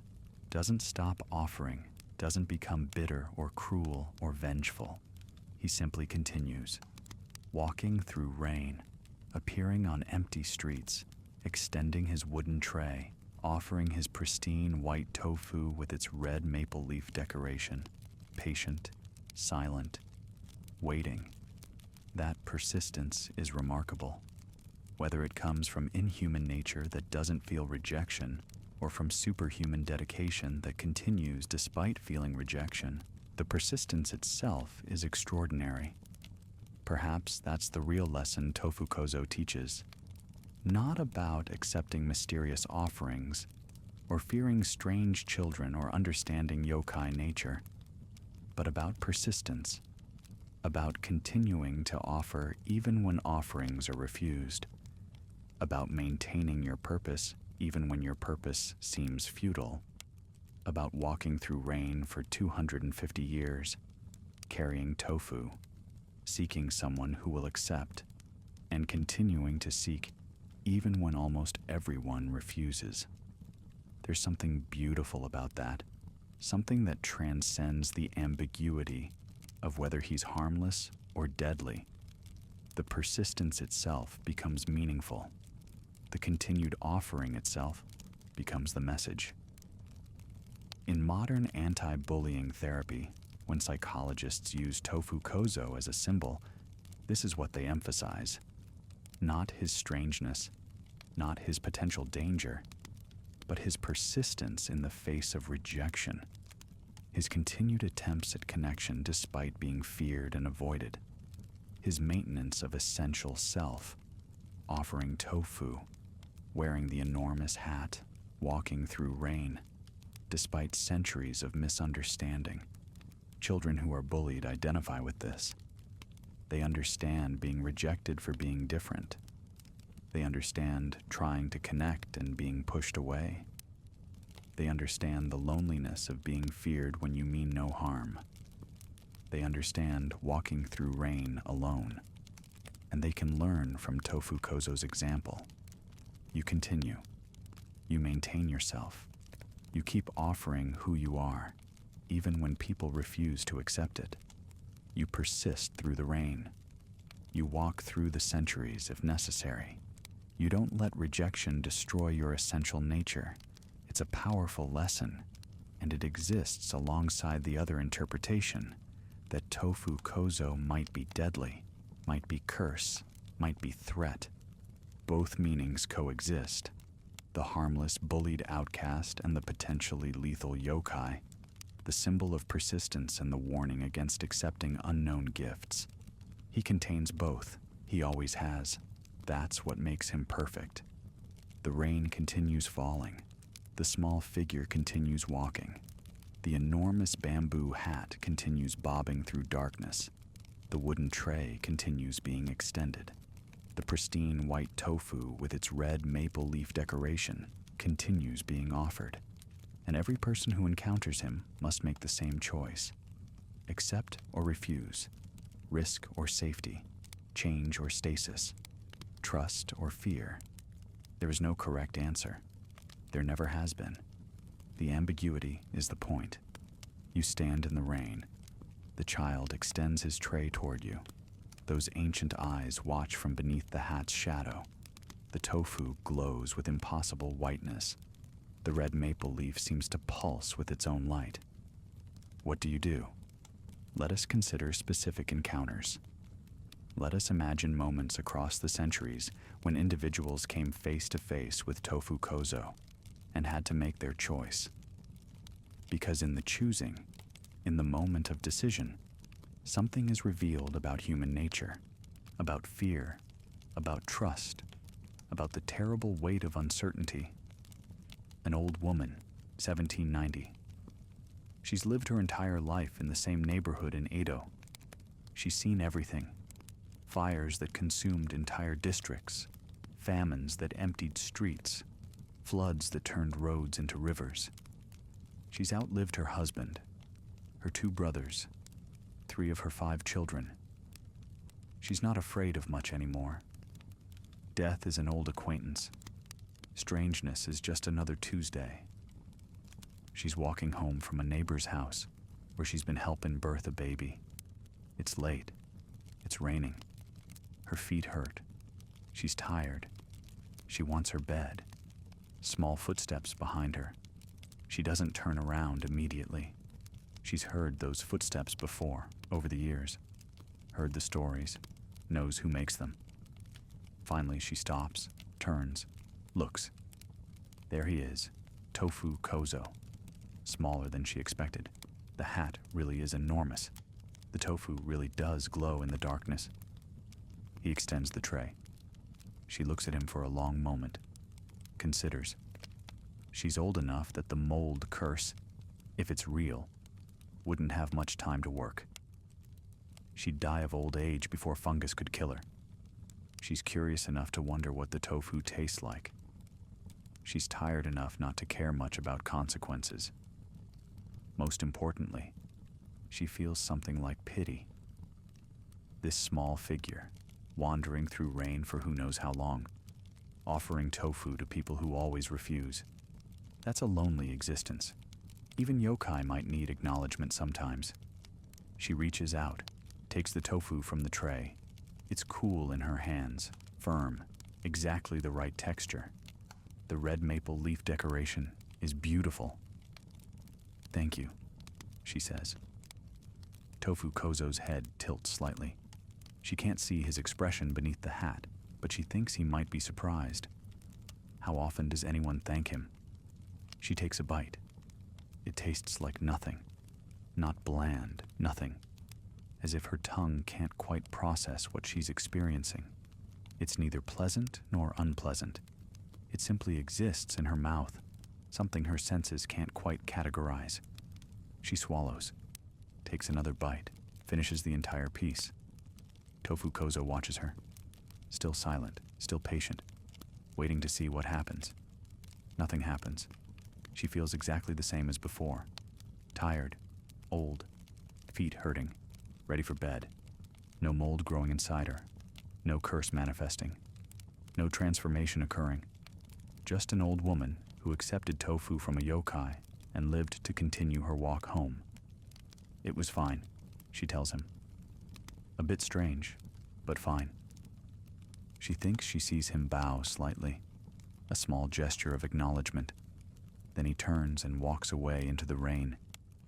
doesn't stop offering, doesn't become bitter or cruel or vengeful. He simply continues, walking through rain, appearing on empty streets, extending his wooden tray, offering his pristine white tofu with its red maple leaf decoration, patient, silent, waiting. That persistence is remarkable. Whether it comes from inhuman nature that doesn't feel rejection, or from superhuman dedication that continues despite feeling rejection, the persistence itself is extraordinary. Perhaps that's the real lesson Tofu-kozō teaches. Not about accepting mysterious offerings, or fearing strange children or understanding yokai nature, but about persistence, about continuing to offer even when offerings are refused, about maintaining your purpose even when your purpose seems futile, about walking through rain for 250 years, carrying tofu, seeking someone who will accept, and continuing to seek even when almost everyone refuses. There's something beautiful about that, something that transcends the ambiguity of whether he's harmless or deadly. The persistence itself becomes meaningful. The continued offering itself becomes the message. In modern anti-bullying therapy, when psychologists use Tofu-kozō as a symbol, this is what they emphasize. Not his strangeness, not his potential danger, but his persistence in the face of rejection, his continued attempts at connection despite being feared and avoided, his maintenance of essential self, offering tofu, wearing the enormous hat, walking through rain, despite centuries of misunderstanding. Children who are bullied identify with this. They understand being rejected for being different. They understand trying to connect and being pushed away. They understand the loneliness of being feared when you mean no harm. They understand walking through rain alone. And they can learn from Tofu-kozō's example. You continue. You maintain yourself. You keep offering who you are, even when people refuse to accept it. You persist through the rain. You walk through the centuries if necessary. You don't let rejection destroy your essential nature. It's a powerful lesson, and it exists alongside the other interpretation that Tofu-kozō might be deadly, might be curse, might be threat. Both meanings coexist. The harmless, bullied outcast and the potentially lethal yokai, the symbol of persistence and the warning against accepting unknown gifts. He contains both. He always has. That's what makes him perfect. The rain continues falling. The small figure continues walking. The enormous bamboo hat continues bobbing through darkness. The wooden tray continues being extended. The pristine white tofu with its red maple leaf decoration continues being offered. And every person who encounters him must make the same choice. Accept or refuse. Risk or safety. Change or stasis. Trust or fear. There is no correct answer. There never has been. The ambiguity is the point. You stand in the rain. The child extends his tray toward you. Those ancient eyes watch from beneath the hat's shadow. The tofu glows with impossible whiteness. The red maple leaf seems to pulse with its own light. What do? Let us consider specific encounters. Let us imagine moments across the centuries when individuals came face to face with Tofu-kozō and had to make their choice. Because in the choosing, in the moment of decision, something is revealed about human nature, about fear, about trust, about the terrible weight of uncertainty. An old woman, 1790. She's lived her entire life in the same neighborhood in Edo. She's seen everything. Fires that consumed entire districts, famines that emptied streets, floods that turned roads into rivers. She's outlived her husband, her 2 brothers, 3 of her 5 children. She's not afraid of much anymore. Death is an old acquaintance. Strangeness is just another Tuesday. She's walking home from a neighbor's house where she's been helping birth a baby. It's late. It's raining. Her feet hurt. She's tired. She wants her bed. Small footsteps behind her. She doesn't turn around immediately. She's heard those footsteps before, over the years. Heard the stories. Knows who makes them. Finally, she stops, turns, looks. There he is, Tofu-kozō. Smaller than she expected. The hat really is enormous. The tofu really does glow in the darkness. He extends the tray. She looks at him for a long moment, considers. She's old enough that the mold curse, if it's real, wouldn't have much time to work. She'd die of old age before fungus could kill her. She's curious enough to wonder what the tofu tastes like. She's tired enough not to care much about consequences. Most importantly, she feels something like pity. This small figure, wandering through rain for who knows how long, offering tofu to people who always refuse. That's a lonely existence. Even yokai might need acknowledgement sometimes. She reaches out, takes the tofu from the tray. It's cool in her hands, firm, exactly the right texture. The red maple leaf decoration is beautiful. "Thank you," she says. Tofu-kozō's head tilts slightly. She can't see his expression beneath the hat, but she thinks he might be surprised. How often does anyone thank him? She takes a bite. It tastes like nothing. Not bland, nothing. As if her tongue can't quite process what she's experiencing. It's neither pleasant nor unpleasant. It simply exists in her mouth, something her senses can't quite categorize. She swallows, takes another bite, finishes the entire piece. Tofu-kozō watches her, still silent, still patient, waiting to see what happens. Nothing happens. She feels exactly the same as before. Tired, old, feet hurting, ready for bed. No mold growing inside her. No curse manifesting. No transformation occurring. Just an old woman who accepted tofu from a yokai and lived to continue her walk home. It was fine, she tells him. A bit strange, but fine. She thinks she sees him bow slightly, a small gesture of acknowledgement. Then he turns and walks away into the rain,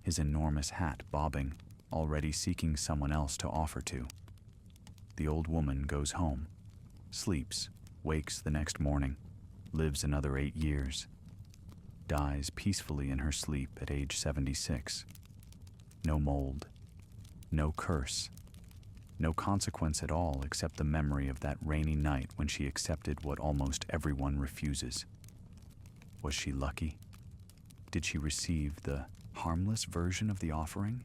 his enormous hat bobbing, already seeking someone else to offer to. The old woman goes home, sleeps, wakes the next morning, lives another 8 years, dies peacefully in her sleep at age 76. No mold, no curse, no consequence at all except the memory of that rainy night when she accepted what almost everyone refuses. Was she lucky? Did she receive the harmless version of the offering?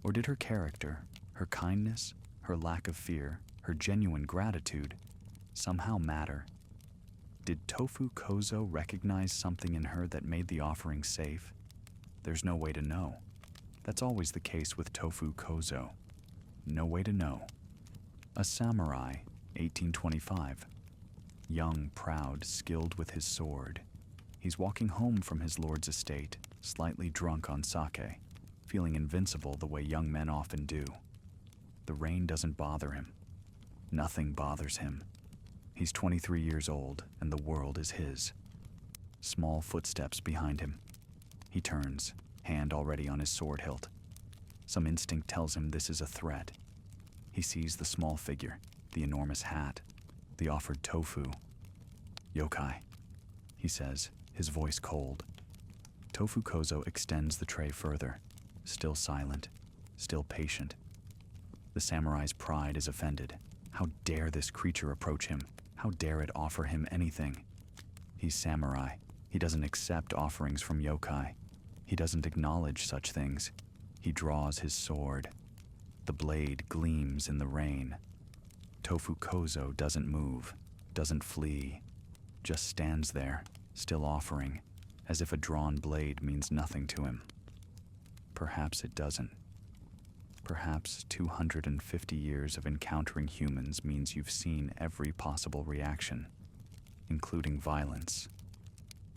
Or did her character, her kindness, her lack of fear, her genuine gratitude somehow matter? Did Tofu-kozō recognize something in her that made the offering safe? There's no way to know. That's always the case with Tofu-kozō. No way to know. A samurai, 1825. Young, proud, skilled with his sword. He's walking home from his lord's estate, slightly drunk on sake, feeling invincible the way young men often do. The rain doesn't bother him. Nothing bothers him. He's 23 years old, and the world is his. Small footsteps behind him. He turns, hand already on his sword hilt. Some instinct tells him this is a threat. He sees the small figure, the enormous hat, the offered tofu. "Yokai," he says, his voice cold. Tofu-kozō extends the tray further, still silent, still patient. The samurai's pride is offended. How dare this creature approach him? How dare it offer him anything? He's samurai. He doesn't accept offerings from yokai. He doesn't acknowledge such things. He draws his sword. The blade gleams in the rain. Tofu-kozō doesn't move, doesn't flee, just stands there, still offering, as if a drawn blade means nothing to him. Perhaps it doesn't. Perhaps 250 years of encountering humans means you've seen every possible reaction, including violence,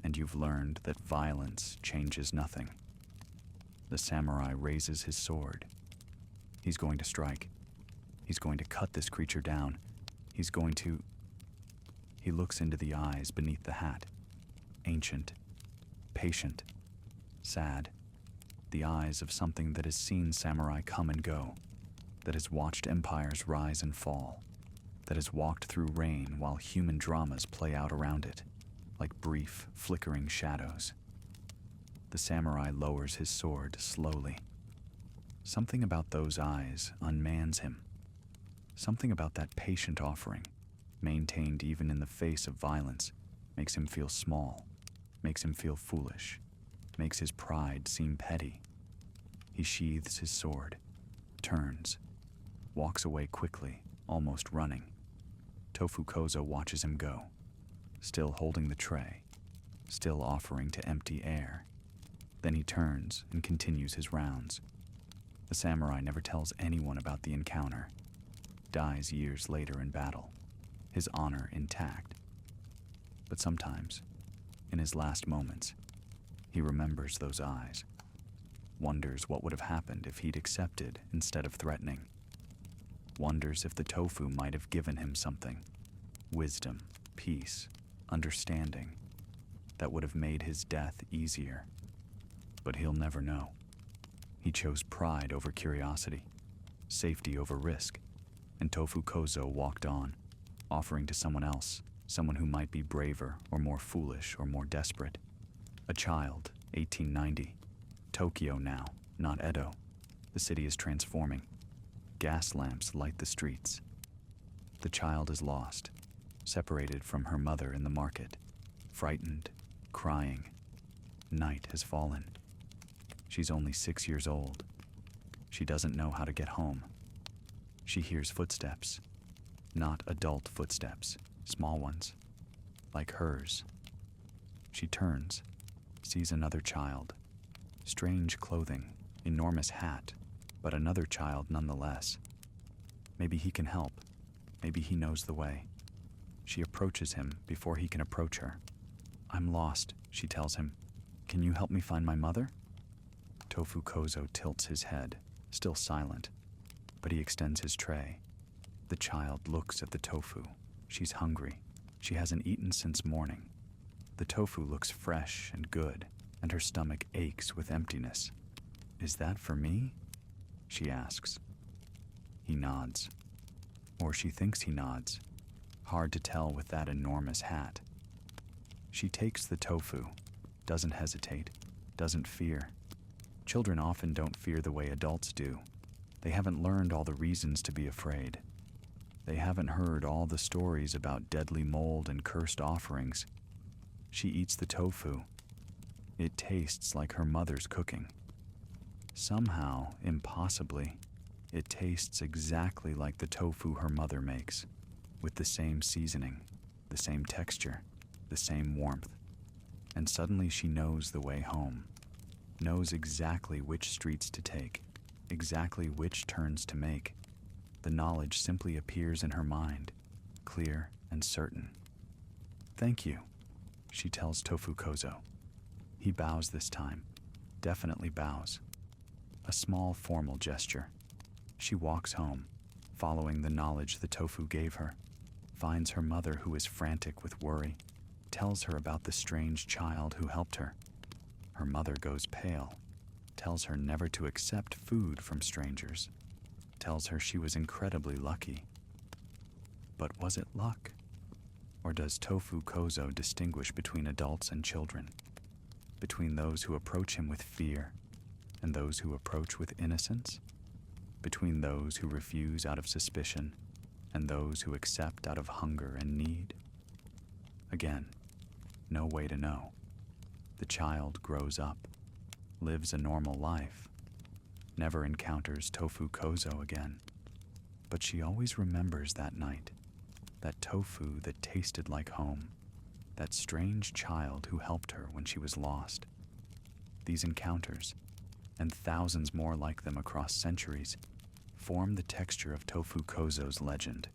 and you've learned that violence changes nothing. The samurai raises his sword. He's going to strike. He's going to cut this creature down. He's going to... He looks into the eyes beneath the hat. Ancient, patient, sad. The eyes of something that has seen samurai come and go, that has watched empires rise and fall, that has walked through rain while human dramas play out around it, like brief, flickering shadows. The samurai lowers his sword slowly. Something about those eyes unmans him. Something about that patient offering, maintained even in the face of violence, makes him feel small, makes him feel foolish, makes his pride seem petty. He sheathes his sword, turns, walks away quickly, almost running. Tofu-kozō watches him go, still holding the tray, still offering to empty air. Then he turns and continues his rounds. The samurai never tells anyone about the encounter, dies years later in battle, his honor intact. But sometimes, in his last moments, he remembers those eyes, wonders what would have happened if he'd accepted instead of threatening, wonders if the tofu might have given him something, wisdom, peace, understanding, that would have made his death easier. But he'll never know. He chose pride over curiosity, safety over risk, and Tofu-kozō walked on, offering to someone else, someone who might be braver or more foolish or more desperate. A child, 1890. Tokyo now, not Edo. The city is transforming. Gas lamps light the streets. The child is lost, separated from her mother in the market, frightened, crying. Night has fallen. She's only 6 years old. She doesn't know how to get home. She hears footsteps, not adult footsteps, small ones, like hers. She turns, sees another child. Strange clothing, enormous hat, but another child nonetheless. Maybe he can help. Maybe he knows the way. She approaches him before he can approach her. "I'm lost," she tells him. "Can you help me find my mother?" Tofu-kozō tilts his head, still silent, but he extends his tray. The child looks at the tofu. She's hungry. She hasn't eaten since morning. The tofu looks fresh and good, and her stomach aches with emptiness. "Is that for me?" she asks. He nods. Or she thinks he nods. Hard to tell with that enormous hat. She takes the tofu, doesn't hesitate, doesn't fear. Children often don't fear the way adults do. They haven't learned all the reasons to be afraid. They haven't heard all the stories about deadly mold and cursed offerings. She eats the tofu. It tastes like her mother's cooking. Somehow, impossibly, it tastes exactly like the tofu her mother makes, with the same seasoning, the same texture, the same warmth. And suddenly she knows the way home, knows exactly which streets to take, exactly which turns to make. The knowledge simply appears in her mind, clear and certain. "Thank you," she tells Tofu-kozō. He bows this time, definitely bows. A small formal gesture. She walks home, following the knowledge the tofu gave her, finds her mother who is frantic with worry, tells her about the strange child who helped her. Her mother goes pale, tells her never to accept food from strangers, tells her she was incredibly lucky. But was it luck? Or does Tofu-kozō distinguish between adults and children? Between those who approach him with fear and those who approach with innocence? Between those who refuse out of suspicion and those who accept out of hunger and need? Again, no way to know. The child grows up, lives a normal life, never encounters Tofu-kozō again. But she always remembers that night, that tofu that tasted like home, that strange child who helped her when she was lost. These encounters, and thousands more like them across centuries, form the texture of Tofu-kozō's legend,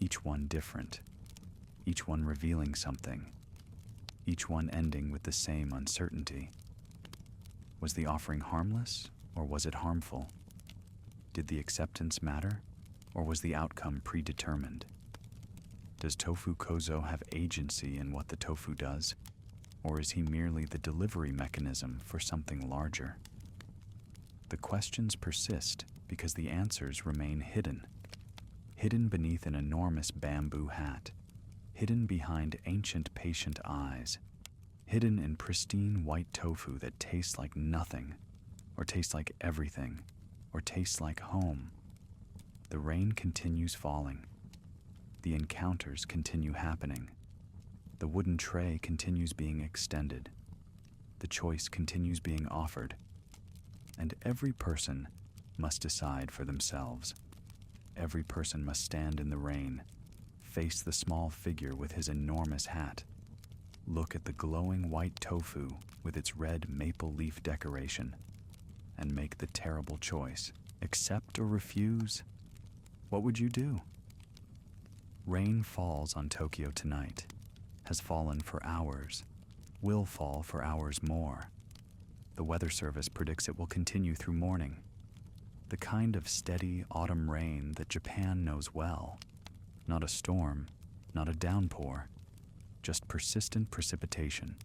each one different, each one revealing something, each one ending with the same uncertainty. Was the offering harmless, or was it harmful? Did the acceptance matter, or was the outcome predetermined? Does Tofu-kozō have agency in what the tofu does, or is he merely the delivery mechanism for something larger? The questions persist because the answers remain hidden. Hidden beneath an enormous bamboo hat, hidden behind ancient patient eyes, hidden in pristine white tofu that tastes like nothing, or tastes like everything, or tastes like home. The rain continues falling. The encounters continue happening. The wooden tray continues being extended. The choice continues being offered. And every person must decide for themselves. Every person must stand in the rain, face the small figure with his enormous hat, look at the glowing white tofu with its red maple leaf decoration, and make the terrible choice. Accept or refuse? What would you do? Rain falls on Tokyo tonight, has fallen for hours, will fall for hours more. The weather service predicts it will continue through morning. The kind of steady autumn rain that Japan knows well. Not a storm, not a downpour, just persistent precipitation,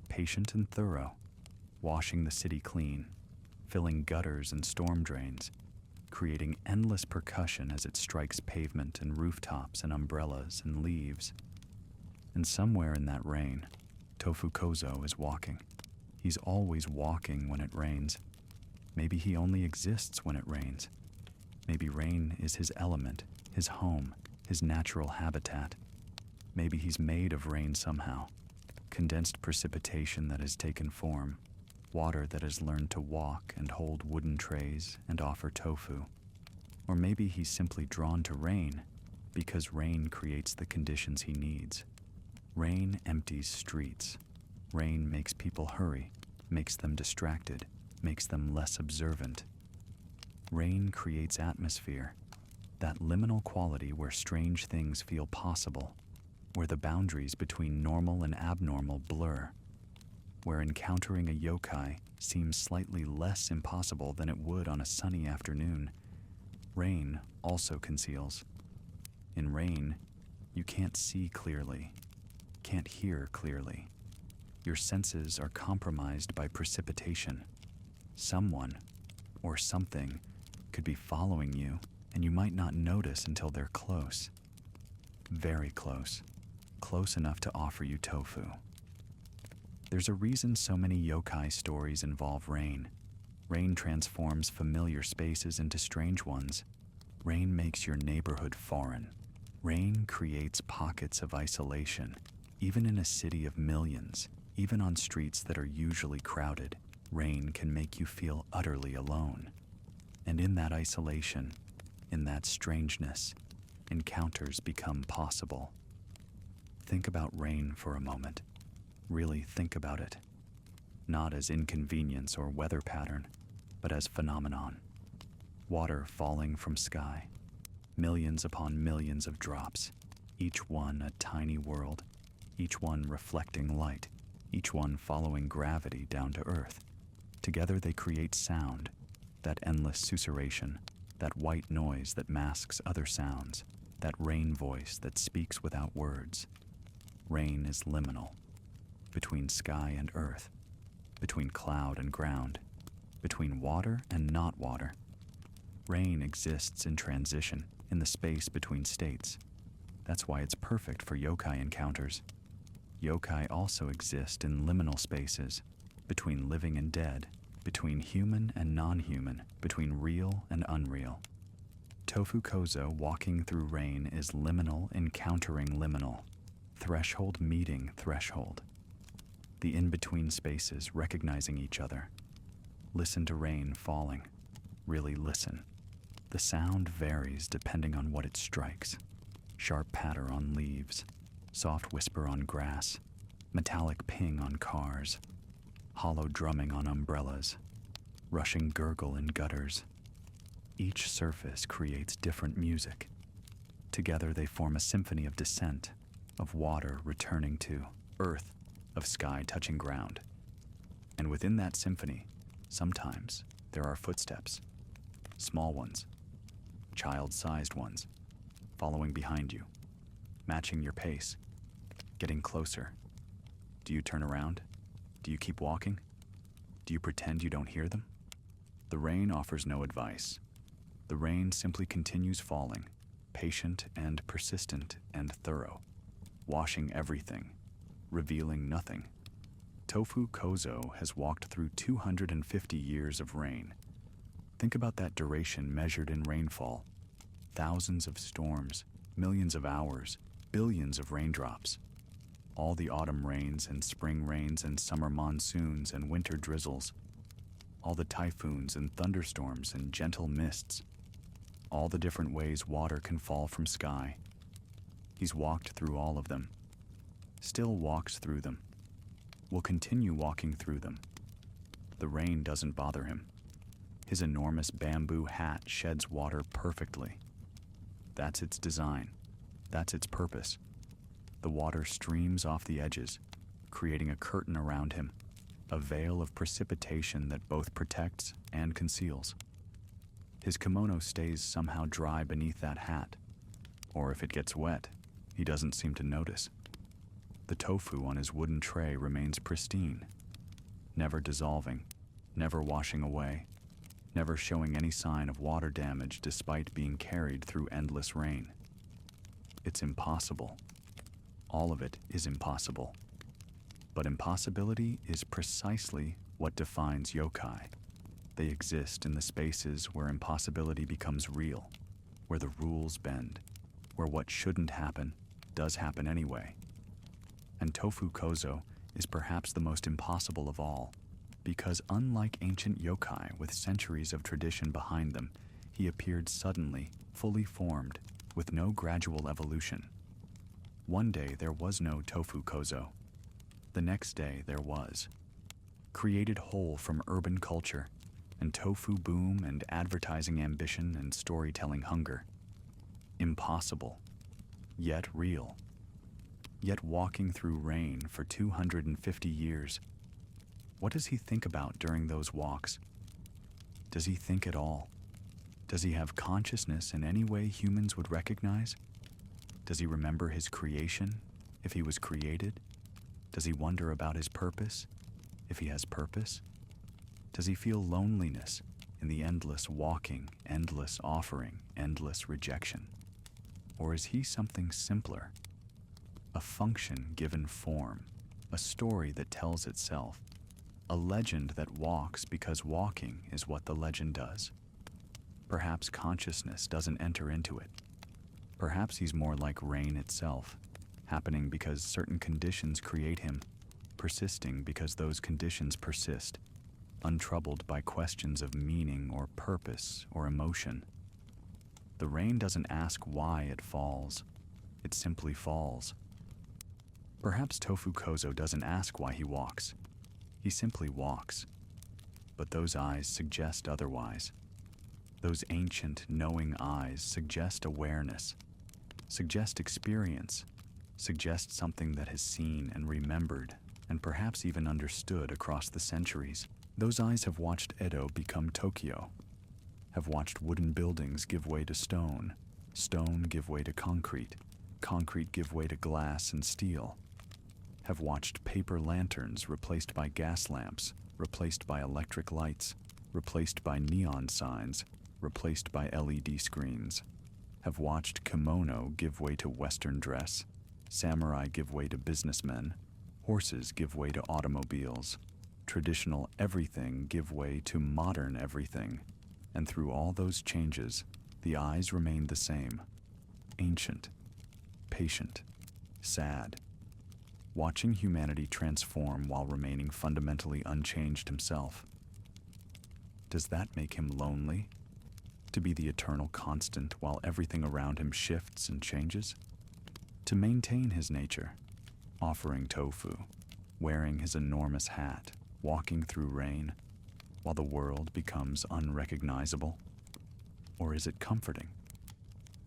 patient and thorough, washing the city clean, filling gutters and storm drains, creating endless percussion as it strikes pavement and rooftops and umbrellas and leaves. And somewhere in that rain, Tofu-kozō is walking. He's always walking when it rains. Maybe he only exists when it rains. Maybe rain is his element, his home, his natural habitat. Maybe he's made of rain somehow. Condensed precipitation that has taken form. Water that has learned to walk and hold wooden trays and offer tofu. Or maybe he's simply drawn to rain because rain creates the conditions he needs. Rain empties streets. Rain makes people hurry, makes them distracted, makes them less observant. Rain creates atmosphere, that liminal quality where strange things feel possible, where the boundaries between normal and abnormal blur, where encountering a yokai seems slightly less impossible than it would on a sunny afternoon. Rain also conceals. In rain, you can't see clearly, can't hear clearly. Your senses are compromised by precipitation. Someone or something could be following you, and you might not notice until they're close. Very close. Close enough to offer you tofu. There's a reason so many yokai stories involve rain. Rain transforms familiar spaces into strange ones. Rain makes your neighborhood foreign. Rain creates pockets of isolation, even in a city of millions. Even on streets that are usually crowded, rain can make you feel utterly alone. And in that isolation, in that strangeness, encounters become possible. Think about rain for a moment. Really think about it. Not as inconvenience or weather pattern, but as phenomenon. Water falling from sky. Millions upon millions of drops, each one a tiny world, each one reflecting light. Each one following gravity down to earth. Together they create sound, that endless susurration, that white noise that masks other sounds, that rain voice that speaks without words. Rain is liminal, between sky and earth, between cloud and ground, between water and not water. Rain exists in transition, in the space between states. That's why it's perfect for yokai encounters. Yokai also exist in liminal spaces, between living and dead, between human and non-human, between real and unreal. Tofu-kozō walking through rain is liminal encountering liminal, threshold meeting threshold. The in-between spaces recognizing each other. Listen to rain falling. Really listen. The sound varies depending on what it strikes. Sharp patter on leaves. Soft whisper on grass, metallic ping on cars, hollow drumming on umbrellas, rushing gurgle in gutters. Each surface creates different music. Together they form a symphony of descent, of water returning to earth, of sky touching ground. And within that symphony, sometimes there are footsteps, small ones, child-sized ones, following behind you. Matching your pace, getting closer. Do you turn around? Do you keep walking? Do you pretend you don't hear them? The rain offers no advice. The rain simply continues falling, patient and persistent and thorough, washing everything, revealing nothing. Tofu-kozō has walked through 250 years of rain. Think about that duration measured in rainfall. thousands of storms, millions of hours, billions of raindrops. All the autumn rains and spring rains and summer monsoons and winter drizzles. All the typhoons and thunderstorms and gentle mists. All the different ways water can fall from sky. He's walked through all of them. Still walks through them. Will continue walking through them. The rain doesn't bother him. His enormous bamboo hat sheds water perfectly. That's its design. That's its purpose. The water streams off the edges, creating a curtain around him, a veil of precipitation that both protects and conceals. His kimono stays somehow dry beneath that hat, or if it gets wet, he doesn't seem to notice. The tofu on his wooden tray remains pristine, never dissolving, never washing away, never showing any sign of water damage despite being carried through endless rain. It's impossible. All of it is impossible. But impossibility is precisely what defines yokai. They exist in the spaces where impossibility becomes real, where the rules bend, where what shouldn't happen does happen anyway. And Tofu-kozō is perhaps the most impossible of all, because unlike ancient yokai with centuries of tradition behind them, he appeared suddenly, fully formed, with no gradual evolution. One day there was no Tofu-kozō. The next day there was. Created whole from urban culture, and tofu boom and advertising ambition and storytelling hunger. Impossible, yet real. Yet walking through rain for 250 years. What does he think about during those walks? Does he think at all? Does he have consciousness in any way humans would recognize? Does he remember his creation, if he was created? Does he wonder about his purpose, if he has purpose? Does he feel loneliness in the endless walking, endless offering, endless rejection? Or is he something simpler? A function given form, a story that tells itself, a legend that walks because walking is what the legend does. Perhaps consciousness doesn't enter into it. Perhaps he's more like rain itself, happening because certain conditions create him, persisting because those conditions persist, untroubled by questions of meaning or purpose or emotion. The rain doesn't ask why it falls, it simply falls. Perhaps Tofu-kozō doesn't ask why he walks. He simply walks. But those eyes suggest otherwise. Those ancient, knowing eyes suggest awareness, suggest experience, suggest something that has seen and remembered, and perhaps even understood across the centuries. Those eyes have watched Edo become Tokyo, have watched wooden buildings give way to stone, stone give way to concrete, concrete give way to glass and steel, have watched paper lanterns replaced by gas lamps, replaced by electric lights, replaced by neon signs, replaced by LED screens, have watched kimono give way to Western dress, samurai give way to businessmen, horses give way to automobiles, traditional everything give way to modern everything, and through all those changes, the eyes remained the same, ancient, patient, sad, watching humanity transform while remaining fundamentally unchanged himself. Does that make him lonely? To be the eternal constant while everything around him shifts and changes? To maintain his nature, offering tofu, wearing his enormous hat, walking through rain, while the world becomes unrecognizable? Or is it comforting?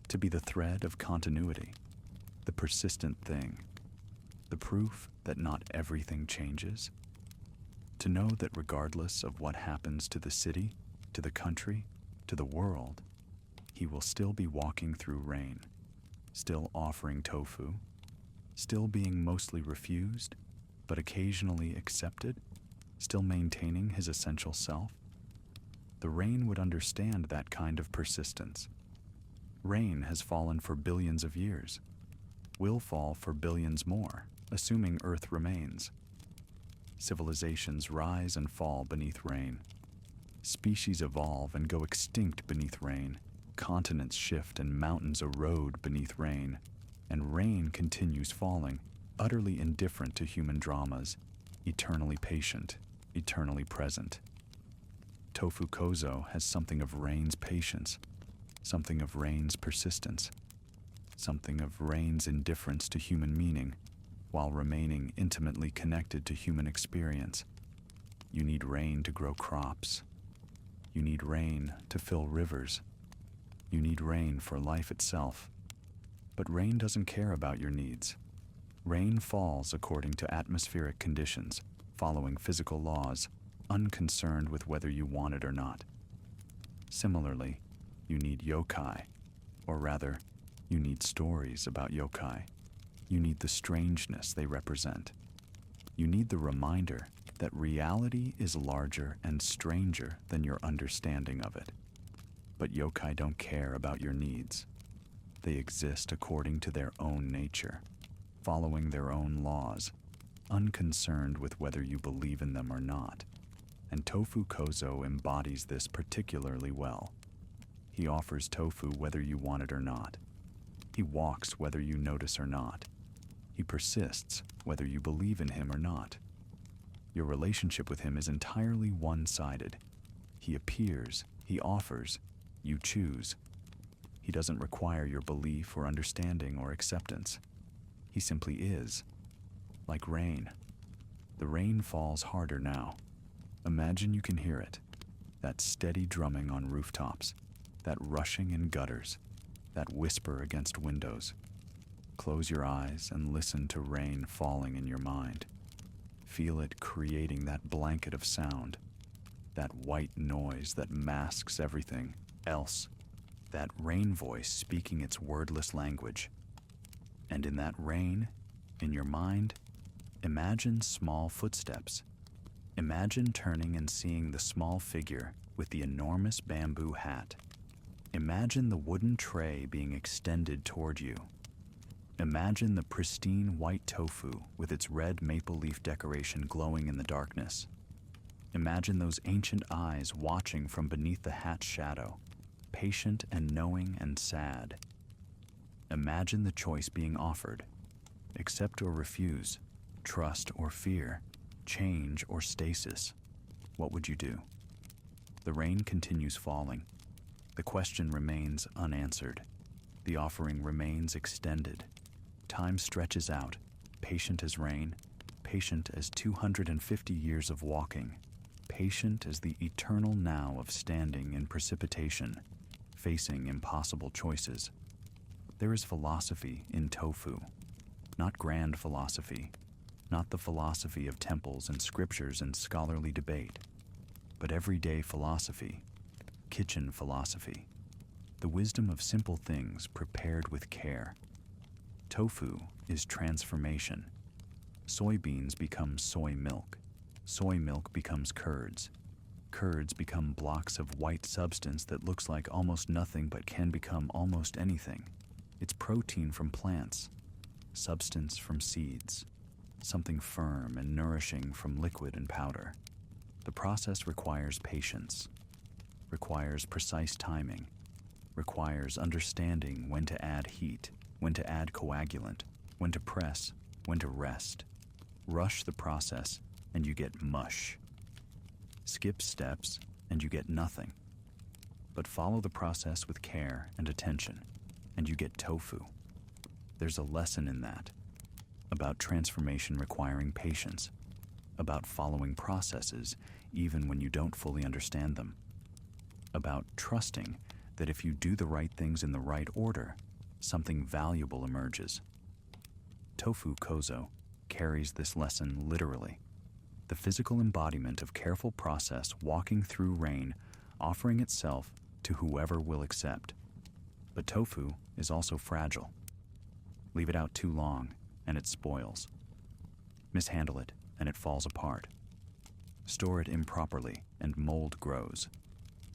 To be the thread of continuity, the persistent thing, the proof that not everything changes? To know that regardless of what happens to the city, to the country, to the world, he will still be walking through rain, still offering tofu, still being mostly refused, but occasionally accepted, still maintaining his essential self? The rain would understand that kind of persistence. Rain has fallen for billions of years, will fall for billions more, assuming Earth remains. Civilizations rise and fall beneath rain. Species evolve and go extinct beneath rain. Continents shift and mountains erode beneath rain, and rain continues falling, utterly indifferent to human dramas, eternally patient, eternally present. Tofu-kozō has something of rain's patience, something of rain's persistence, something of rain's indifference to human meaning, while remaining intimately connected to human experience. You need rain to grow crops. You need rain to fill rivers. You need rain for life itself. But rain doesn't care about your needs. Rain falls according to atmospheric conditions, following physical laws, unconcerned with whether you want it or not. Similarly, you need yokai, or rather, you need stories about yokai. You need the strangeness they represent. You need the reminder that reality is larger and stranger than your understanding of it. But yokai don't care about your needs. They exist according to their own nature, following their own laws, unconcerned with whether you believe in them or not. And Tofu-kozō embodies this particularly well. He offers tofu whether you want it or not. He walks whether you notice or not. He persists whether you believe in him or not. Your relationship with him is entirely one-sided. He appears, he offers, you choose. He doesn't require your belief or understanding or acceptance. He simply is. Like rain. The rain falls harder now. Imagine you can hear it. That steady drumming on rooftops, that rushing in gutters, that whisper against windows. Close your eyes and listen to rain falling in your mind. Feel it creating that blanket of sound, that white noise that masks everything else, that rain voice speaking its wordless language. And in that rain, in your mind, imagine small footsteps. Imagine turning and seeing the small figure with the enormous bamboo hat. Imagine the wooden tray being extended toward you. Imagine the pristine white tofu with its red maple leaf decoration glowing in the darkness. Imagine those ancient eyes watching from beneath the hat's shadow, patient and knowing and sad. Imagine the choice being offered. Accept or refuse, trust or fear, change or stasis. What would you do? The rain continues falling. The question remains unanswered. The offering remains extended. Time stretches out, patient as rain, patient as 250 years of walking, patient as the eternal now of standing in precipitation, facing impossible choices. There is philosophy in tofu, not grand philosophy, not the philosophy of temples and scriptures and scholarly debate, but everyday philosophy, kitchen philosophy, the wisdom of simple things prepared with care. Tofu is transformation. Soybeans become soy milk. Soy milk becomes curds. Curds become blocks of white substance that looks like almost nothing but can become almost anything. It's protein from plants, substance from seeds, something firm and nourishing from liquid and powder. The process requires patience, requires precise timing, requires understanding when to add heat, when to add coagulant, when to press, when to rest. Rush the process and you get mush. Skip steps and you get nothing. But follow the process with care and attention and you get tofu. There's a lesson in that, about transformation requiring patience, about following processes even when you don't fully understand them, about trusting that if you do the right things in the right order, something valuable emerges. Tofu-kozō carries this lesson literally, the physical embodiment of careful process walking through rain, offering itself to whoever will accept. But tofu is also fragile. Leave it out too long, and it spoils. Mishandle it, and it falls apart. Store it improperly, and mold grows.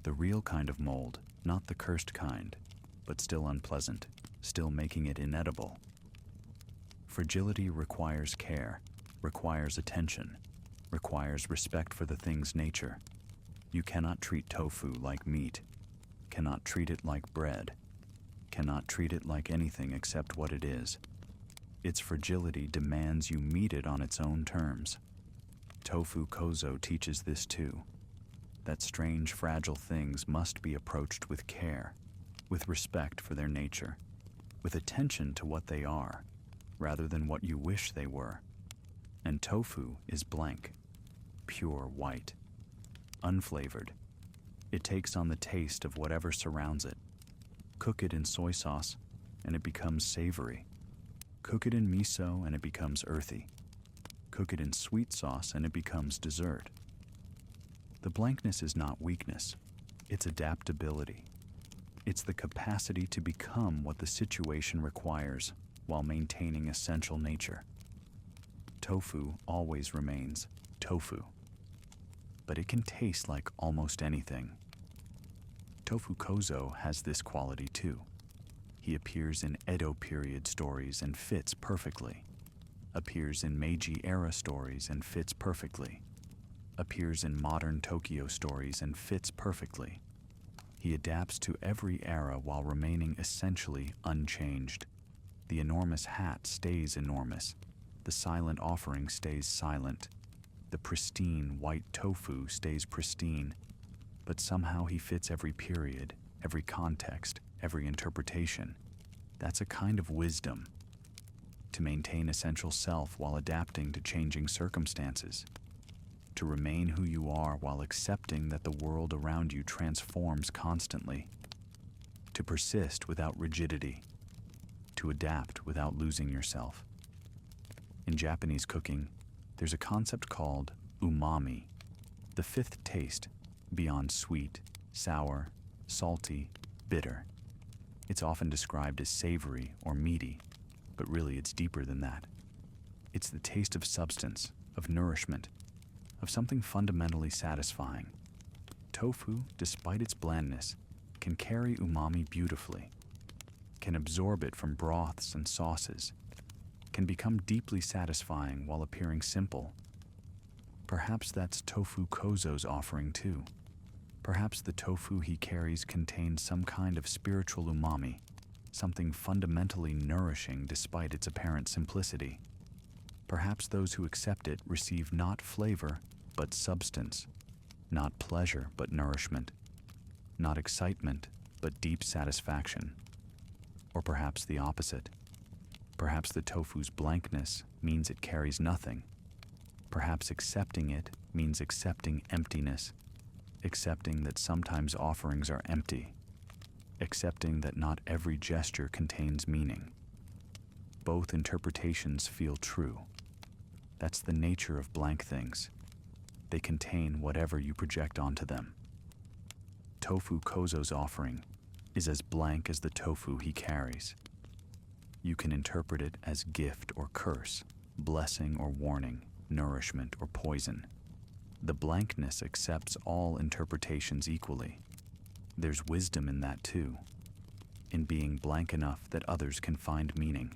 The real kind of mold, not the cursed kind, but still unpleasant, still making it inedible. Fragility requires care, requires attention, requires respect for the thing's nature. You cannot treat tofu like meat. cannot treat it like bread, cannot treat it like anything except what it is. Its fragility demands you meet it on its own terms. Tofu-kozō teaches this too, that strange, fragile things must be approached with care, with respect for their nature, with attention to what they are, rather than what you wish they were. And tofu is blank, pure white, unflavored. It takes on the taste of whatever surrounds it. Cook it in soy sauce, and it becomes savory. Cook it in miso, and it becomes earthy. Cook it in sweet sauce, and it becomes dessert. The blankness is not weakness, it's adaptability. It's the capacity to become what the situation requires while maintaining essential nature. Tofu always remains tofu, but it can taste like almost anything. Tofu-kozō has this quality too. He appears in Edo period stories and fits perfectly, appears in Meiji-era stories and fits perfectly, appears in modern Tokyo stories and fits perfectly. He adapts to every era while remaining essentially unchanged. The enormous hat stays enormous. The silent offering stays silent. The pristine white tofu stays pristine. But somehow he fits every period, every context, every interpretation. That's a kind of wisdom. To maintain essential self while adapting to changing circumstances. To remain who you are while accepting that the world around you transforms constantly. To persist without rigidity. To adapt without losing yourself. In Japanese cooking, there's a concept called umami, the fifth taste, beyond sweet, sour, salty, bitter. It's often described as savory or meaty, but really it's deeper than that. It's the taste of substance, of nourishment, of something fundamentally satisfying. Tofu, despite its blandness, can carry umami beautifully, can absorb it from broths and sauces, can become deeply satisfying while appearing simple. Perhaps that's Tofu-kozō's offering too. Perhaps the tofu he carries contains some kind of spiritual umami, something fundamentally nourishing despite its apparent simplicity. Perhaps those who accept it receive not flavor, but substance, not pleasure, but nourishment, not excitement, but deep satisfaction. Or perhaps the opposite. Perhaps the tofu's blankness means it carries nothing. Perhaps accepting it means accepting emptiness, accepting that sometimes offerings are empty, accepting that not every gesture contains meaning. Both interpretations feel true. That's the nature of blank things. They contain whatever you project onto them. Tofu-kozō's offering is as blank as the tofu he carries. You can interpret it as gift or curse, blessing or warning, nourishment or poison. The blankness accepts all interpretations equally. There's wisdom in that too, in being blank enough that others can find meaning,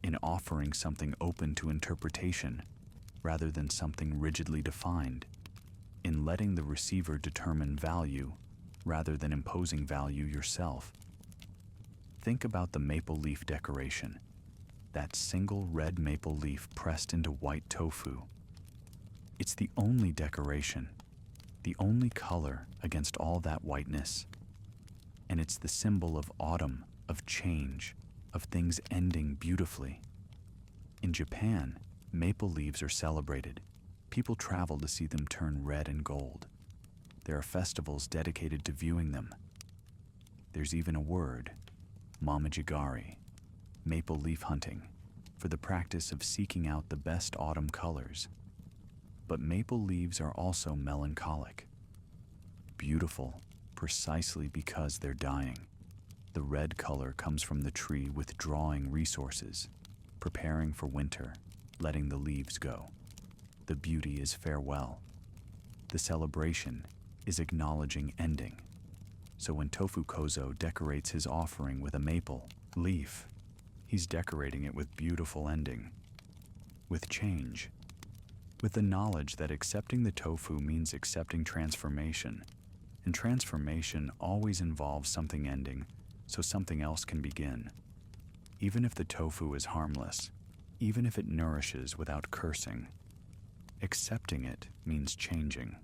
in offering something open to interpretation rather than something rigidly defined, in letting the receiver determine value rather than imposing value yourself. Think about the maple leaf decoration, that single red maple leaf pressed into white tofu. It's the only decoration, the only color against all that whiteness. And it's the symbol of autumn, of change, of things ending beautifully. In Japan, maple leaves are celebrated. People travel to see them turn red and gold. There are festivals dedicated to viewing them. There's even a word, momijigari, maple leaf hunting, for the practice of seeking out the best autumn colors. But maple leaves are also melancholic, beautiful precisely because they're dying. The red color comes from the tree withdrawing resources, preparing for winter, letting the leaves go. The beauty is farewell. The celebration is acknowledging ending. So when Tofu-kozō decorates his offering with a maple leaf, he's decorating it with beautiful ending, with change, with the knowledge that accepting the tofu means accepting transformation, And transformation always involves something ending so something else can begin. Even if the tofu is harmless, even if it nourishes without cursing, accepting it means changing.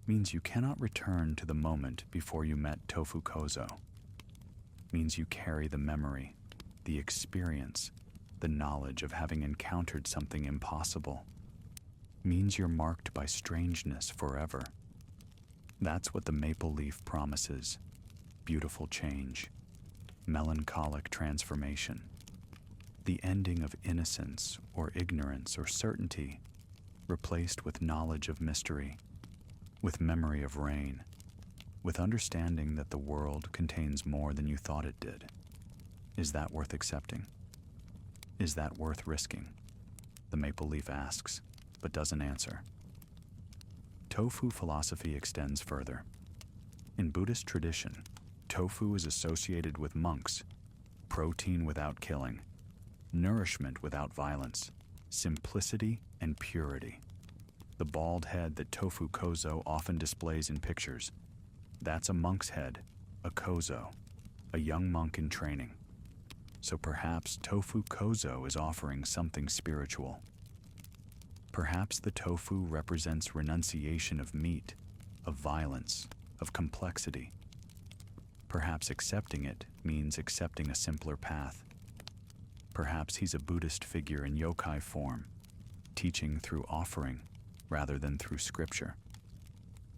Means you cannot return to the moment before you met Tofu-kozō. Means you carry the memory, the experience, the knowledge of having encountered something impossible. Means you're marked by strangeness forever. That's what the maple leaf promises: beautiful change, melancholic transformation, the ending of innocence or ignorance or certainty, replaced with knowledge of mystery, with memory of rain, with understanding that the world contains more than you thought it did. Is that worth accepting? Is that worth risking? The maple leaf asks, but doesn't answer. Tofu philosophy extends further. In Buddhist tradition, tofu is associated with monks, protein without killing, nourishment without violence, simplicity and purity. The bald head that Tofu-kozō often displays in pictures, that's a monk's head, a kozō, a young monk in training. So perhaps Tofu-kozō is offering something spiritual. Perhaps the tofu represents renunciation of meat, of violence, of complexity. Perhaps accepting it means accepting a simpler path. Perhaps he's a Buddhist figure in yokai form, teaching through offering rather than through scripture.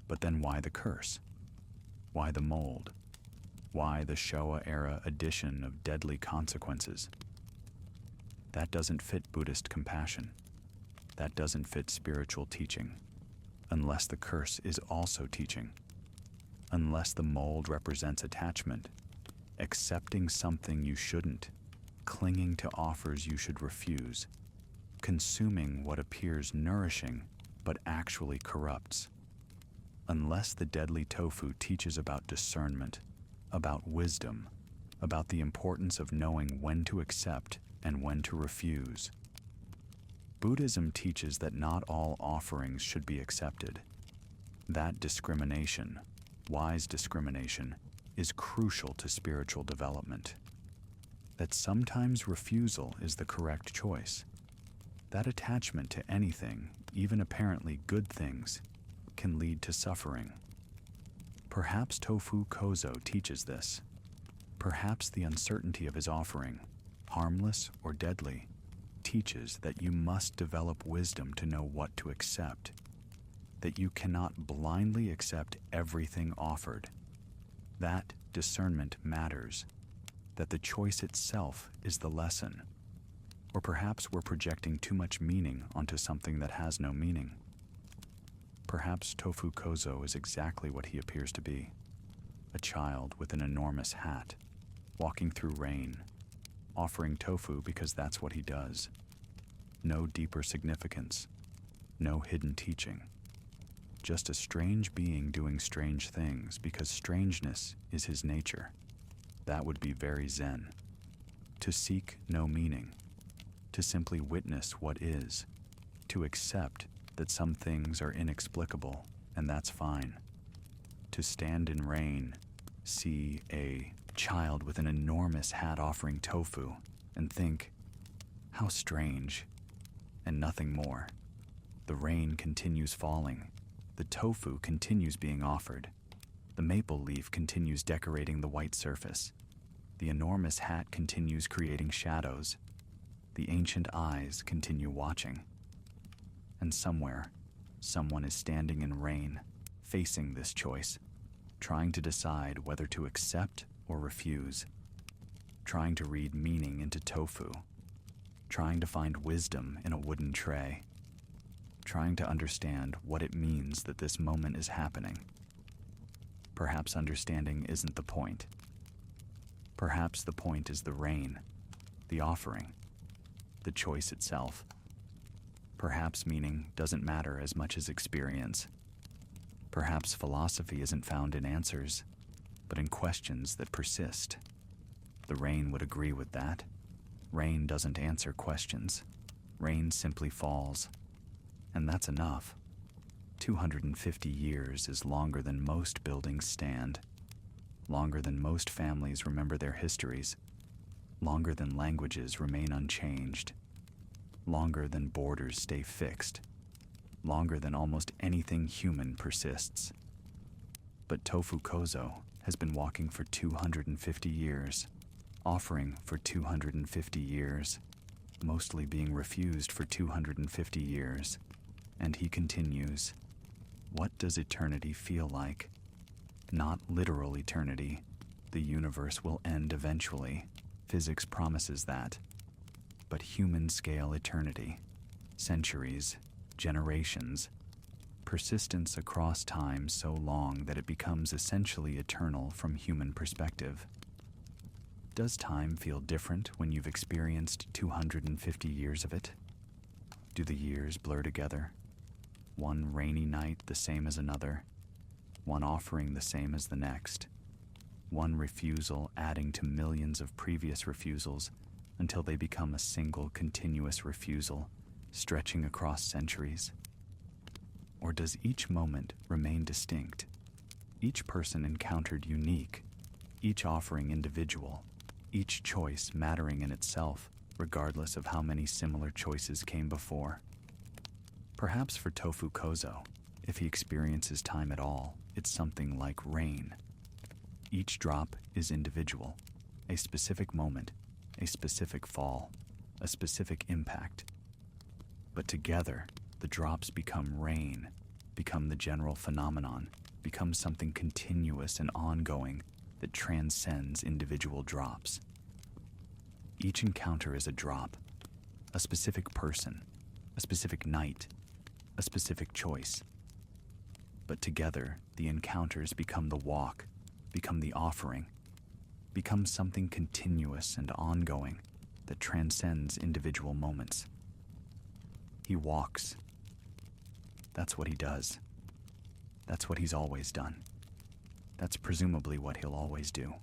But then why the curse? Why the mold? Why the Showa-era addition of deadly consequences? That doesn't fit Buddhist compassion. That doesn't fit spiritual teaching, unless the curse is also teaching. Unless the mold represents attachment, accepting something you shouldn't, clinging to offers you should refuse, consuming what appears nourishing but actually corrupts. Unless the deadly tofu teaches about discernment, about wisdom, about the importance of knowing when to accept and when to refuse. Buddhism teaches that not all offerings should be accepted. That discrimination, wise discrimination, is crucial to spiritual development. That sometimes refusal is the correct choice. That attachment to anything, even apparently good things, can lead to suffering. Perhaps Tofu-kozō teaches this. Perhaps the uncertainty of his offering, harmless or deadly, teaches that you must develop wisdom to know what to accept, that you cannot blindly accept everything offered. That discernment matters, that the choice itself is the lesson. Or perhaps we're projecting too much meaning onto something that has no meaning. Perhaps Tofu-kozō is exactly what he appears to be, a child with an enormous hat, walking through rain, offering tofu because that's what he does. No deeper significance, no hidden teaching. Just a strange being doing strange things because strangeness is his nature. That would be very Zen. To seek no meaning, to simply witness what is, to accept that some things are inexplicable, and that's fine. To stand in rain, see a child with an enormous hat offering tofu, and think, how strange, and nothing more. The rain continues falling. The tofu continues being offered. The maple leaf continues decorating the white surface. The enormous hat continues creating shadows. The ancient eyes continue watching. And somewhere, someone is standing in rain, facing this choice, trying to decide whether to accept or refuse, trying to read meaning into tofu, trying to find wisdom in a wooden tray, trying to understand what it means that this moment is happening. Perhaps understanding isn't the point. Perhaps the point is the rain, the offering, the choice itself. Perhaps meaning doesn't matter as much as experience. Perhaps philosophy isn't found in answers, but in questions that persist. The rain would agree with that. Rain doesn't answer questions. Rain simply falls. And that's enough. 250 years is longer than most buildings stand, longer than most families remember their histories, longer than languages remain unchanged, longer than borders stay fixed, longer than almost anything human persists. But Tofu-kozō has been walking for 250 years, offering for 250 years, mostly being refused for 250 years, and he continues. What does eternity feel like? Not literal eternity. The universe will end eventually. Physics promises that. But human-scale eternity, centuries, generations, persistence across time so long that it becomes essentially eternal from human perspective. Does time feel different when you've experienced 250 years of it? Do the years blur together? One rainy night the same as another, one offering the same as the next, one refusal adding to millions of previous refusals until they become a single continuous refusal, stretching across centuries? Or does each moment remain distinct, each person encountered unique, each offering individual, each choice mattering in itself, regardless of how many similar choices came before? Perhaps for Tofu-kozō, if he experiences time at all, it's something like rain. Each drop is individual, a specific moment, a specific fall, a specific impact. But together, the drops become rain, become the general phenomenon, become something continuous and ongoing that transcends individual drops. Each encounter is a drop, a specific person, a specific night, a specific choice. But together, the encounters become the walk, become the offering, become something continuous and ongoing that transcends individual moments. He walks. That's what he does. That's what he's always done. That's presumably what he'll always do.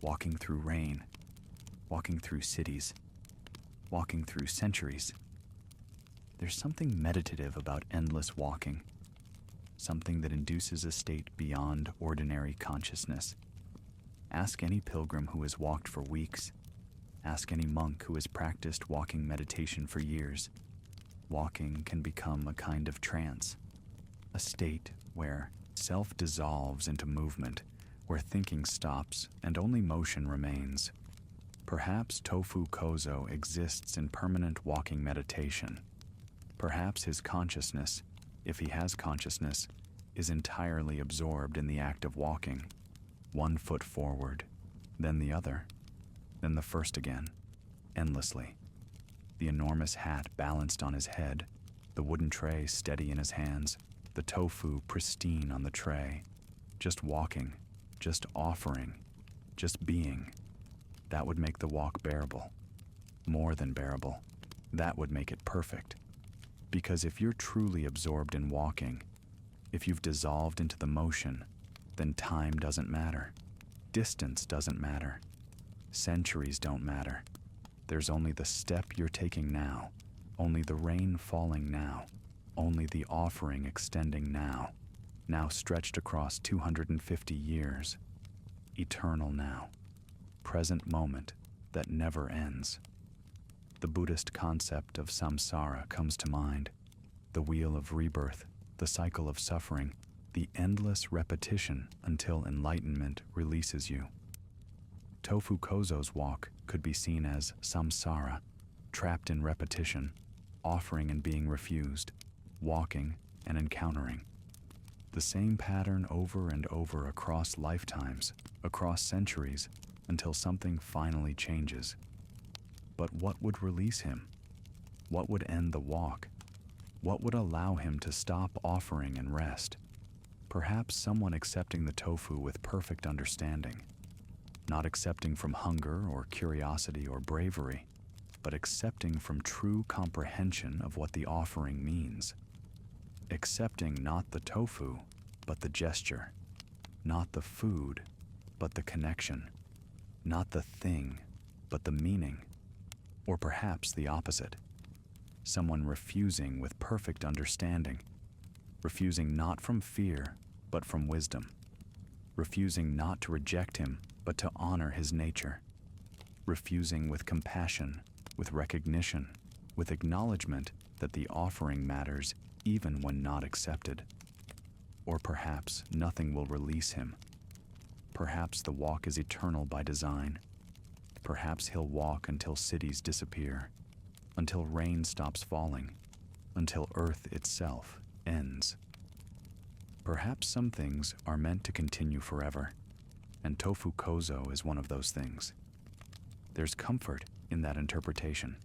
Walking through rain, walking through cities, walking through centuries. There's something meditative about endless walking, something that induces a state beyond ordinary consciousness. Ask any pilgrim who has walked for weeks. Ask any monk who has practiced walking meditation for years. Walking can become a kind of trance, a state where self dissolves into movement, where thinking stops and only motion remains. Perhaps Tofu-kozō exists in permanent walking meditation. Perhaps his consciousness, if he has consciousness, is entirely absorbed in the act of walking. One foot forward, then the other, then the first again, endlessly. The enormous hat balanced on his head, the wooden tray steady in his hands, the tofu pristine on the tray. Just walking, just offering, just being. That would make the walk bearable. More than bearable. That would make it perfect. Because if you're truly absorbed in walking, if you've dissolved into the motion, then time doesn't matter. Distance doesn't matter. Centuries don't matter. There's only the step you're taking now, only the rain falling now, only the offering extending now stretched across 250 years. Eternal now. Present moment that never ends. The Buddhist concept of samsara comes to mind, the wheel of rebirth, the cycle of suffering, the endless repetition until enlightenment releases you. Tofu-kozō's walk could be seen as samsara, trapped in repetition, offering and being refused, walking and encountering. The same pattern over and over across lifetimes, across centuries, until something finally changes. But what would release him? What would end the walk? What would allow him to stop offering and rest? Perhaps someone accepting the tofu with perfect understanding, not accepting from hunger or curiosity or bravery, but accepting from true comprehension of what the offering means. Accepting not the tofu, but the gesture, not the food, but the connection, not the thing, but the meaning, or perhaps the opposite. Someone refusing with perfect understanding, refusing not from fear, but from wisdom, refusing not to reject him, but to honor his nature, refusing with compassion, with recognition, with acknowledgement that the offering matters even when not accepted. Or perhaps nothing will release him. Perhaps the walk is eternal by design. Perhaps he'll walk until cities disappear, until rain stops falling, until earth itself ends. Perhaps some things are meant to continue forever, and Tōfu-kozō is one of those things. There's comfort in that interpretation.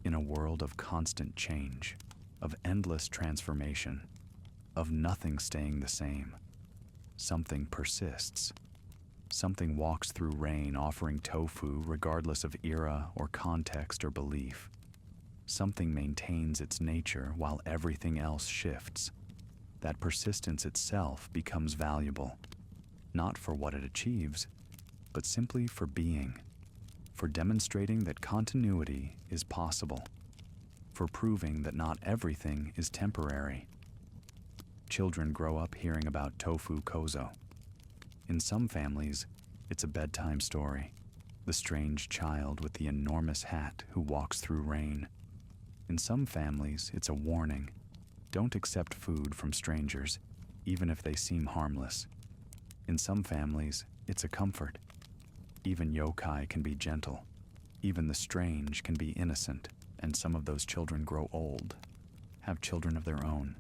In a world of constant change, of endless transformation, of nothing staying the same, something persists. Something walks through rain offering tofu regardless of era or context or belief. Something maintains its nature while everything else shifts. That persistence itself becomes valuable, not for what it achieves, but simply for being, for demonstrating that continuity is possible, for proving that not everything is temporary. Children grow up hearing about Tōfu-kozō. In some families, it's a bedtime story, the strange child with the enormous hat who walks through rain. In some families, it's a warning. Don't accept food from strangers, even if they seem harmless. In some families, it's a comfort. Even yokai can be gentle. Even the strange can be innocent, and some of those children grow old, have children of their own,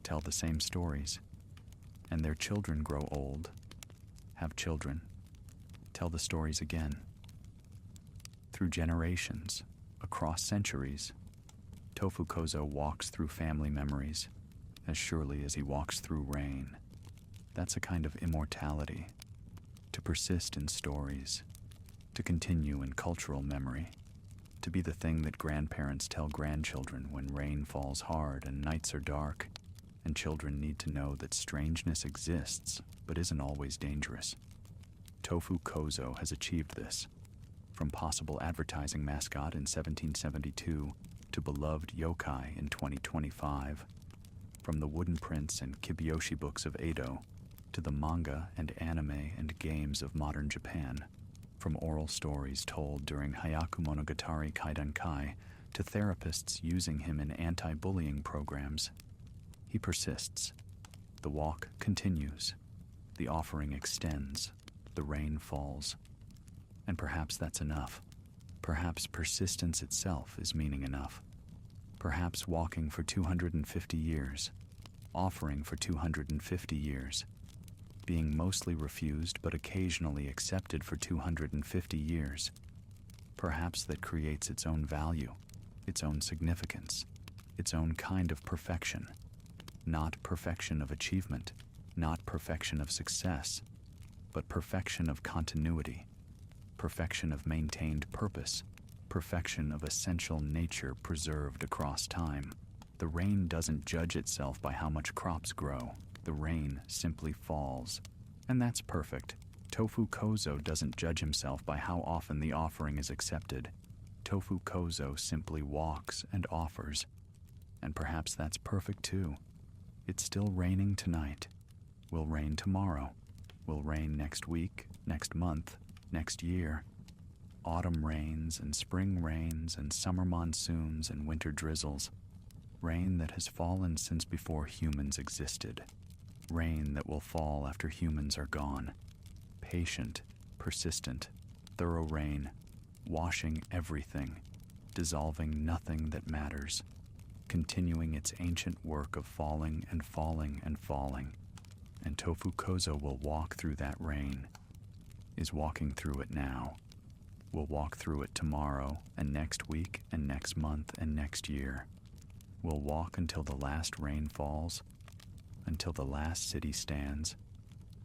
tell the same stories, and their children grow old, have children, tell the stories again. Through generations, across centuries, Tōfu-kozō walks through family memories as surely as he walks through rain. That's a kind of immortality, to persist in stories, to continue in cultural memory, to be the thing that grandparents tell grandchildren when rain falls hard and nights are dark, and children need to know that strangeness exists but isn't always dangerous. Tōfu-kozō has achieved this, from possible advertising mascot in 1772 to beloved yokai in 2025, from the wooden prints and kibyōshi books of Edo to the manga and anime and games of modern Japan, from oral stories told during Hyaku Monogatari Kaidankai to therapists using him in anti-bullying programs. He persists. The walk continues. The offering extends. The rain falls. And perhaps that's enough. Perhaps persistence itself is meaning enough. Perhaps walking for 250 years, offering for 250 years, being mostly refused but occasionally accepted for 250 years. Perhaps that creates its own value, its own significance, its own kind of perfection. Not perfection of achievement, not perfection of success, but perfection of continuity, perfection of maintained purpose, perfection of essential nature preserved across time. The rain doesn't judge itself by how much crops grow. The rain simply falls. And that's perfect. Tōfu-kozō doesn't judge himself by how often the offering is accepted. Tōfu-kozō simply walks and offers. And perhaps that's perfect too. It's still raining tonight. Will rain tomorrow. Will rain next week, next month, next year. Autumn rains and spring rains and summer monsoons and winter drizzles. Rain that has fallen since before humans existed. Rain that will fall after humans are gone. Patient, persistent, thorough rain, washing everything, dissolving nothing that matters, continuing its ancient work of falling and falling and falling. And Tōfu-kozō will walk through that rain, is walking through it now, will walk through it tomorrow and next week and next month and next year. Will walk until the last rain falls, until the last city stands,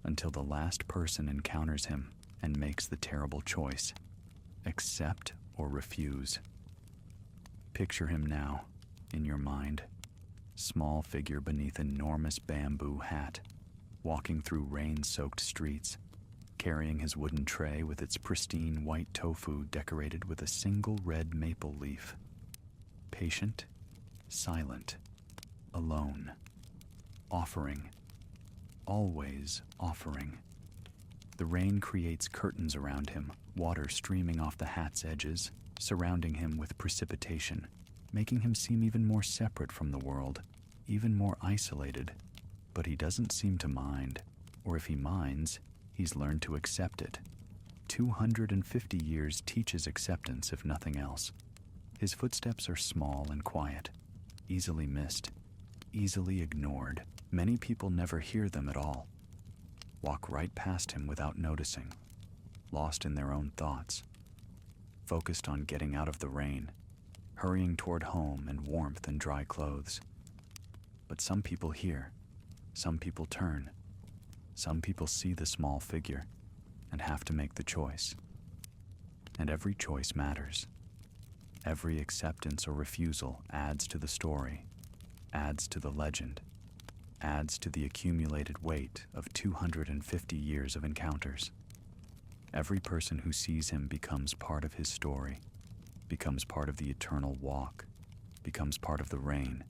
until the last person encounters him and makes the terrible choice, accept or refuse. Picture him now, in your mind, small figure beneath enormous bamboo hat, walking through rain-soaked streets, carrying his wooden tray with its pristine white tofu decorated with a single red maple leaf. Patient, silent, alone, offering. Always offering. The rain creates curtains around him, water streaming off the hat's edges, surrounding him with precipitation, making him seem even more separate from the world, even more isolated. But he doesn't seem to mind, or if he minds, he's learned to accept it. 250 years teaches acceptance, if nothing else. His footsteps are small and quiet, easily missed, easily ignored. Many people never hear them at all. Walk right past him without noticing, lost in their own thoughts, focused on getting out of the rain, hurrying toward home and warmth and dry clothes. But some people hear, some people turn, some people see the small figure and have to make the choice. And every choice matters. Every acceptance or refusal adds to the story, adds to the legend, adds to the accumulated weight of 250 years of encounters. Every person who sees him becomes part of his story, becomes part of the eternal walk, becomes part of the rain.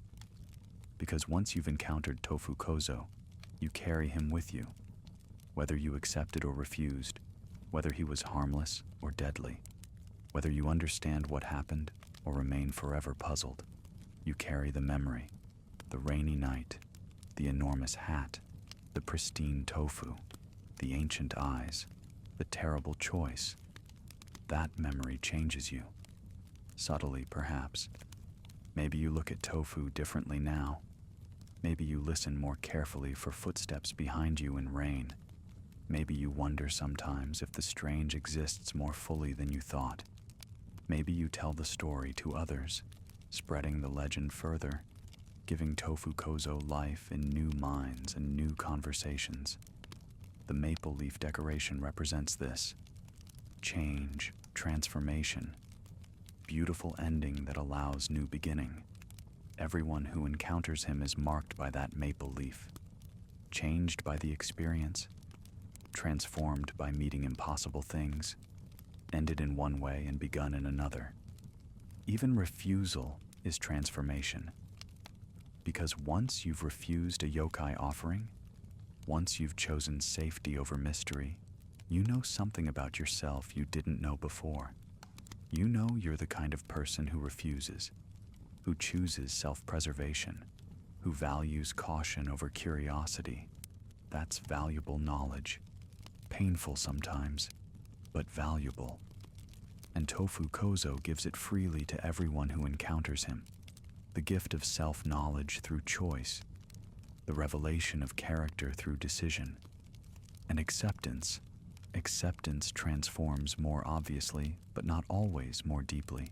Because once you've encountered Tofu-kozō, you carry him with you, whether you accepted or refused, whether he was harmless or deadly, whether you understand what happened or remain forever puzzled. You carry the memory, the rainy night, the enormous hat, the pristine tofu, the ancient eyes, the terrible choice. That memory changes you. Subtly, perhaps. Maybe you look at tofu differently now. Maybe you listen more carefully for footsteps behind you in rain. Maybe you wonder sometimes if the strange exists more fully than you thought. Maybe you tell the story to others, spreading the legend further, giving Tofu-kozō life in new minds and new conversations. The maple leaf decoration represents this. Change, transformation, beautiful ending that allows new beginning. Everyone who encounters him is marked by that maple leaf, changed by the experience, transformed by meeting impossible things, ended in one way and begun in another. Even refusal is transformation. Because once you've refused a yokai offering, once you've chosen safety over mystery, you know something about yourself you didn't know before. You know you're the kind of person who refuses, who chooses self-preservation, who values caution over curiosity. That's valuable knowledge. Painful sometimes, but valuable. And Tofu-kozō gives it freely to everyone who encounters him. The gift of self-knowledge through choice, the revelation of character through decision, and acceptance. Acceptance transforms more obviously, but not always more deeply.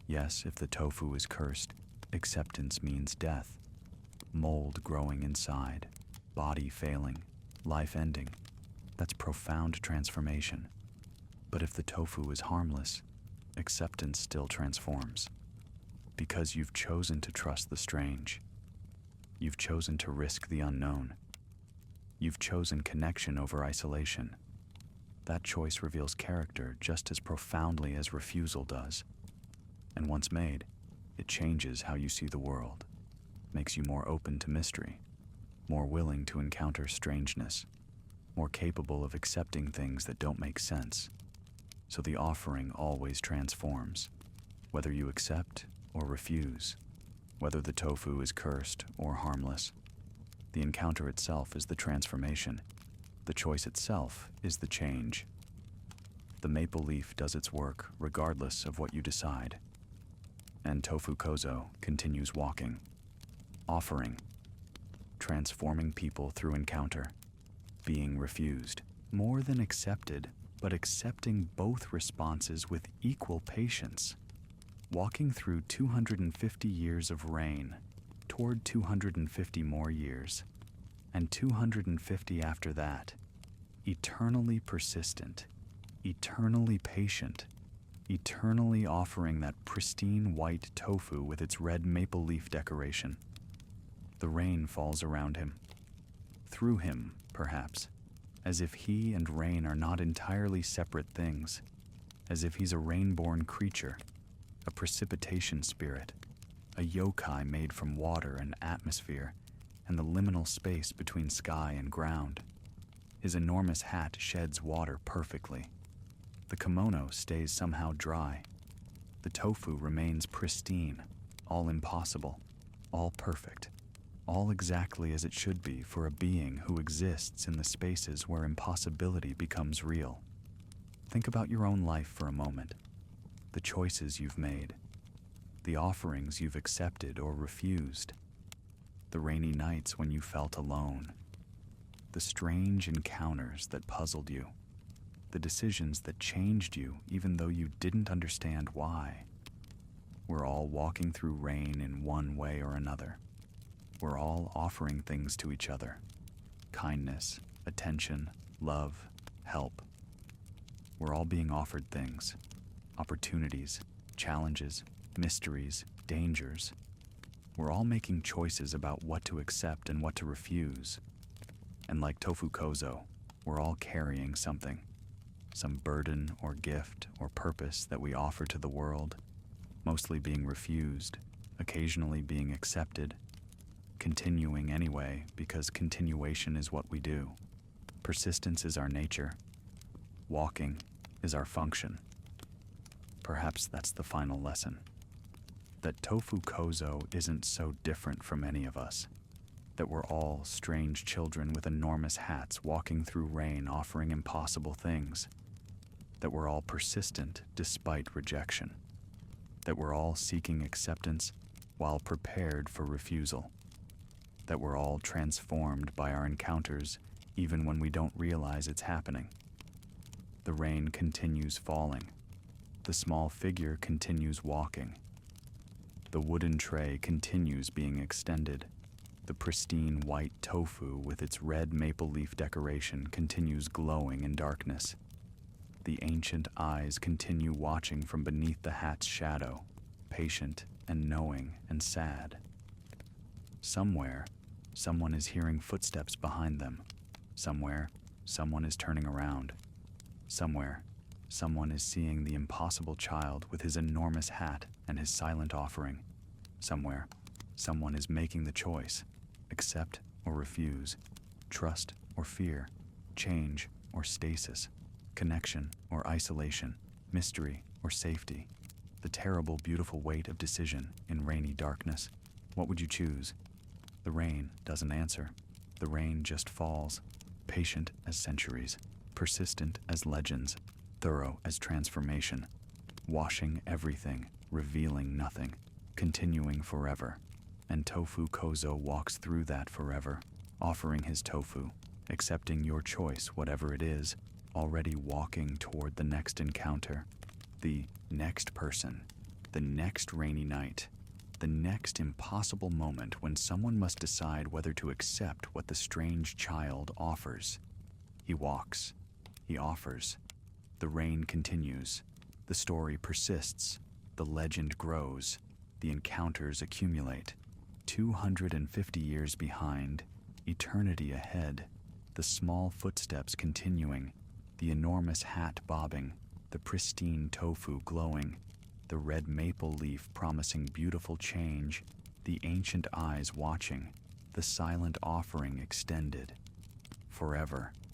Yes, if the tofu is cursed, acceptance means death, mold growing inside, body failing, life ending. That's profound transformation. But if the tofu is harmless, acceptance still transforms. Because you've chosen to trust the strange. You've chosen to risk the unknown. You've chosen connection over isolation. That choice reveals character just as profoundly as refusal does. And once made, it changes how you see the world, makes you more open to mystery, more willing to encounter strangeness, more capable of accepting things that don't make sense. So the offering always transforms, whether you accept or refuse, whether the tofu is cursed or harmless. The encounter itself is the transformation. The choice itself is the change. The maple leaf does its work regardless of what you decide. And Tofu-kozō continues walking, offering, transforming people through encounter, being refused, more than accepted, but accepting both responses with equal patience, walking through 250 years of rain toward 250 more years, and 250 after that, eternally persistent, eternally patient, eternally offering that pristine white tofu with its red maple leaf decoration. The rain falls around him, through him, perhaps, as if he and rain are not entirely separate things, as if he's a rain-born creature, a precipitation spirit, a yokai made from water and atmosphere, and the liminal space between sky and ground. His enormous hat sheds water perfectly. The kimono stays somehow dry. The tofu remains pristine, all impossible, all perfect, all exactly as it should be for a being who exists in the spaces where impossibility becomes real. Think about your own life for a moment, the choices you've made, the offerings you've accepted or refused, the rainy nights when you felt alone, the strange encounters that puzzled you, the decisions that changed you even though you didn't understand why. We're all walking through rain in one way or another. We're all offering things to each other: kindness, attention, love, help. We're all being offered things: opportunities, challenges, mysteries, dangers. We're all making choices about what to accept and what to refuse. And like Tofu-kozō, we're all carrying something, some burden or gift or purpose that we offer to the world, mostly being refused, occasionally being accepted, continuing anyway because continuation is what we do. Persistence is our nature. Walking is our function. Perhaps that's the final lesson. That Tofu-kozō isn't so different from any of us. That we're all strange children with enormous hats walking through rain offering impossible things. That we're all persistent despite rejection. That we're all seeking acceptance while prepared for refusal. That we're all transformed by our encounters even when we don't realize it's happening. The rain continues falling. The small figure continues walking. The wooden tray continues being extended. The pristine white tofu with its red maple leaf decoration continues glowing in darkness. The ancient eyes continue watching from beneath the hat's shadow, patient and knowing and sad. Somewhere, someone is hearing footsteps behind them. Somewhere, someone is turning around. Somewhere, someone is seeing the impossible child with his enormous hat and his silent offering. Somewhere, someone is making the choice: accept or refuse, trust or fear, change or stasis, connection or isolation, mystery or safety. The terrible, beautiful weight of decision in rainy darkness. What would you choose? The rain doesn't answer. The rain just falls, patient as centuries, persistent as legends, thorough as transformation, washing everything, revealing nothing, continuing forever. And Tofu-kozō walks through that forever, offering his tofu, accepting your choice, whatever it is, already walking toward the next encounter, the next person, the next rainy night, the next impossible moment when someone must decide whether to accept what the strange child offers. He walks. He offers. The rain continues. The story persists. The legend grows. The encounters accumulate. 250 years behind, eternity ahead, the small footsteps continuing, the enormous hat bobbing, the pristine tofu glowing, the red maple leaf promising beautiful change, the ancient eyes watching, the silent offering extended. Forever.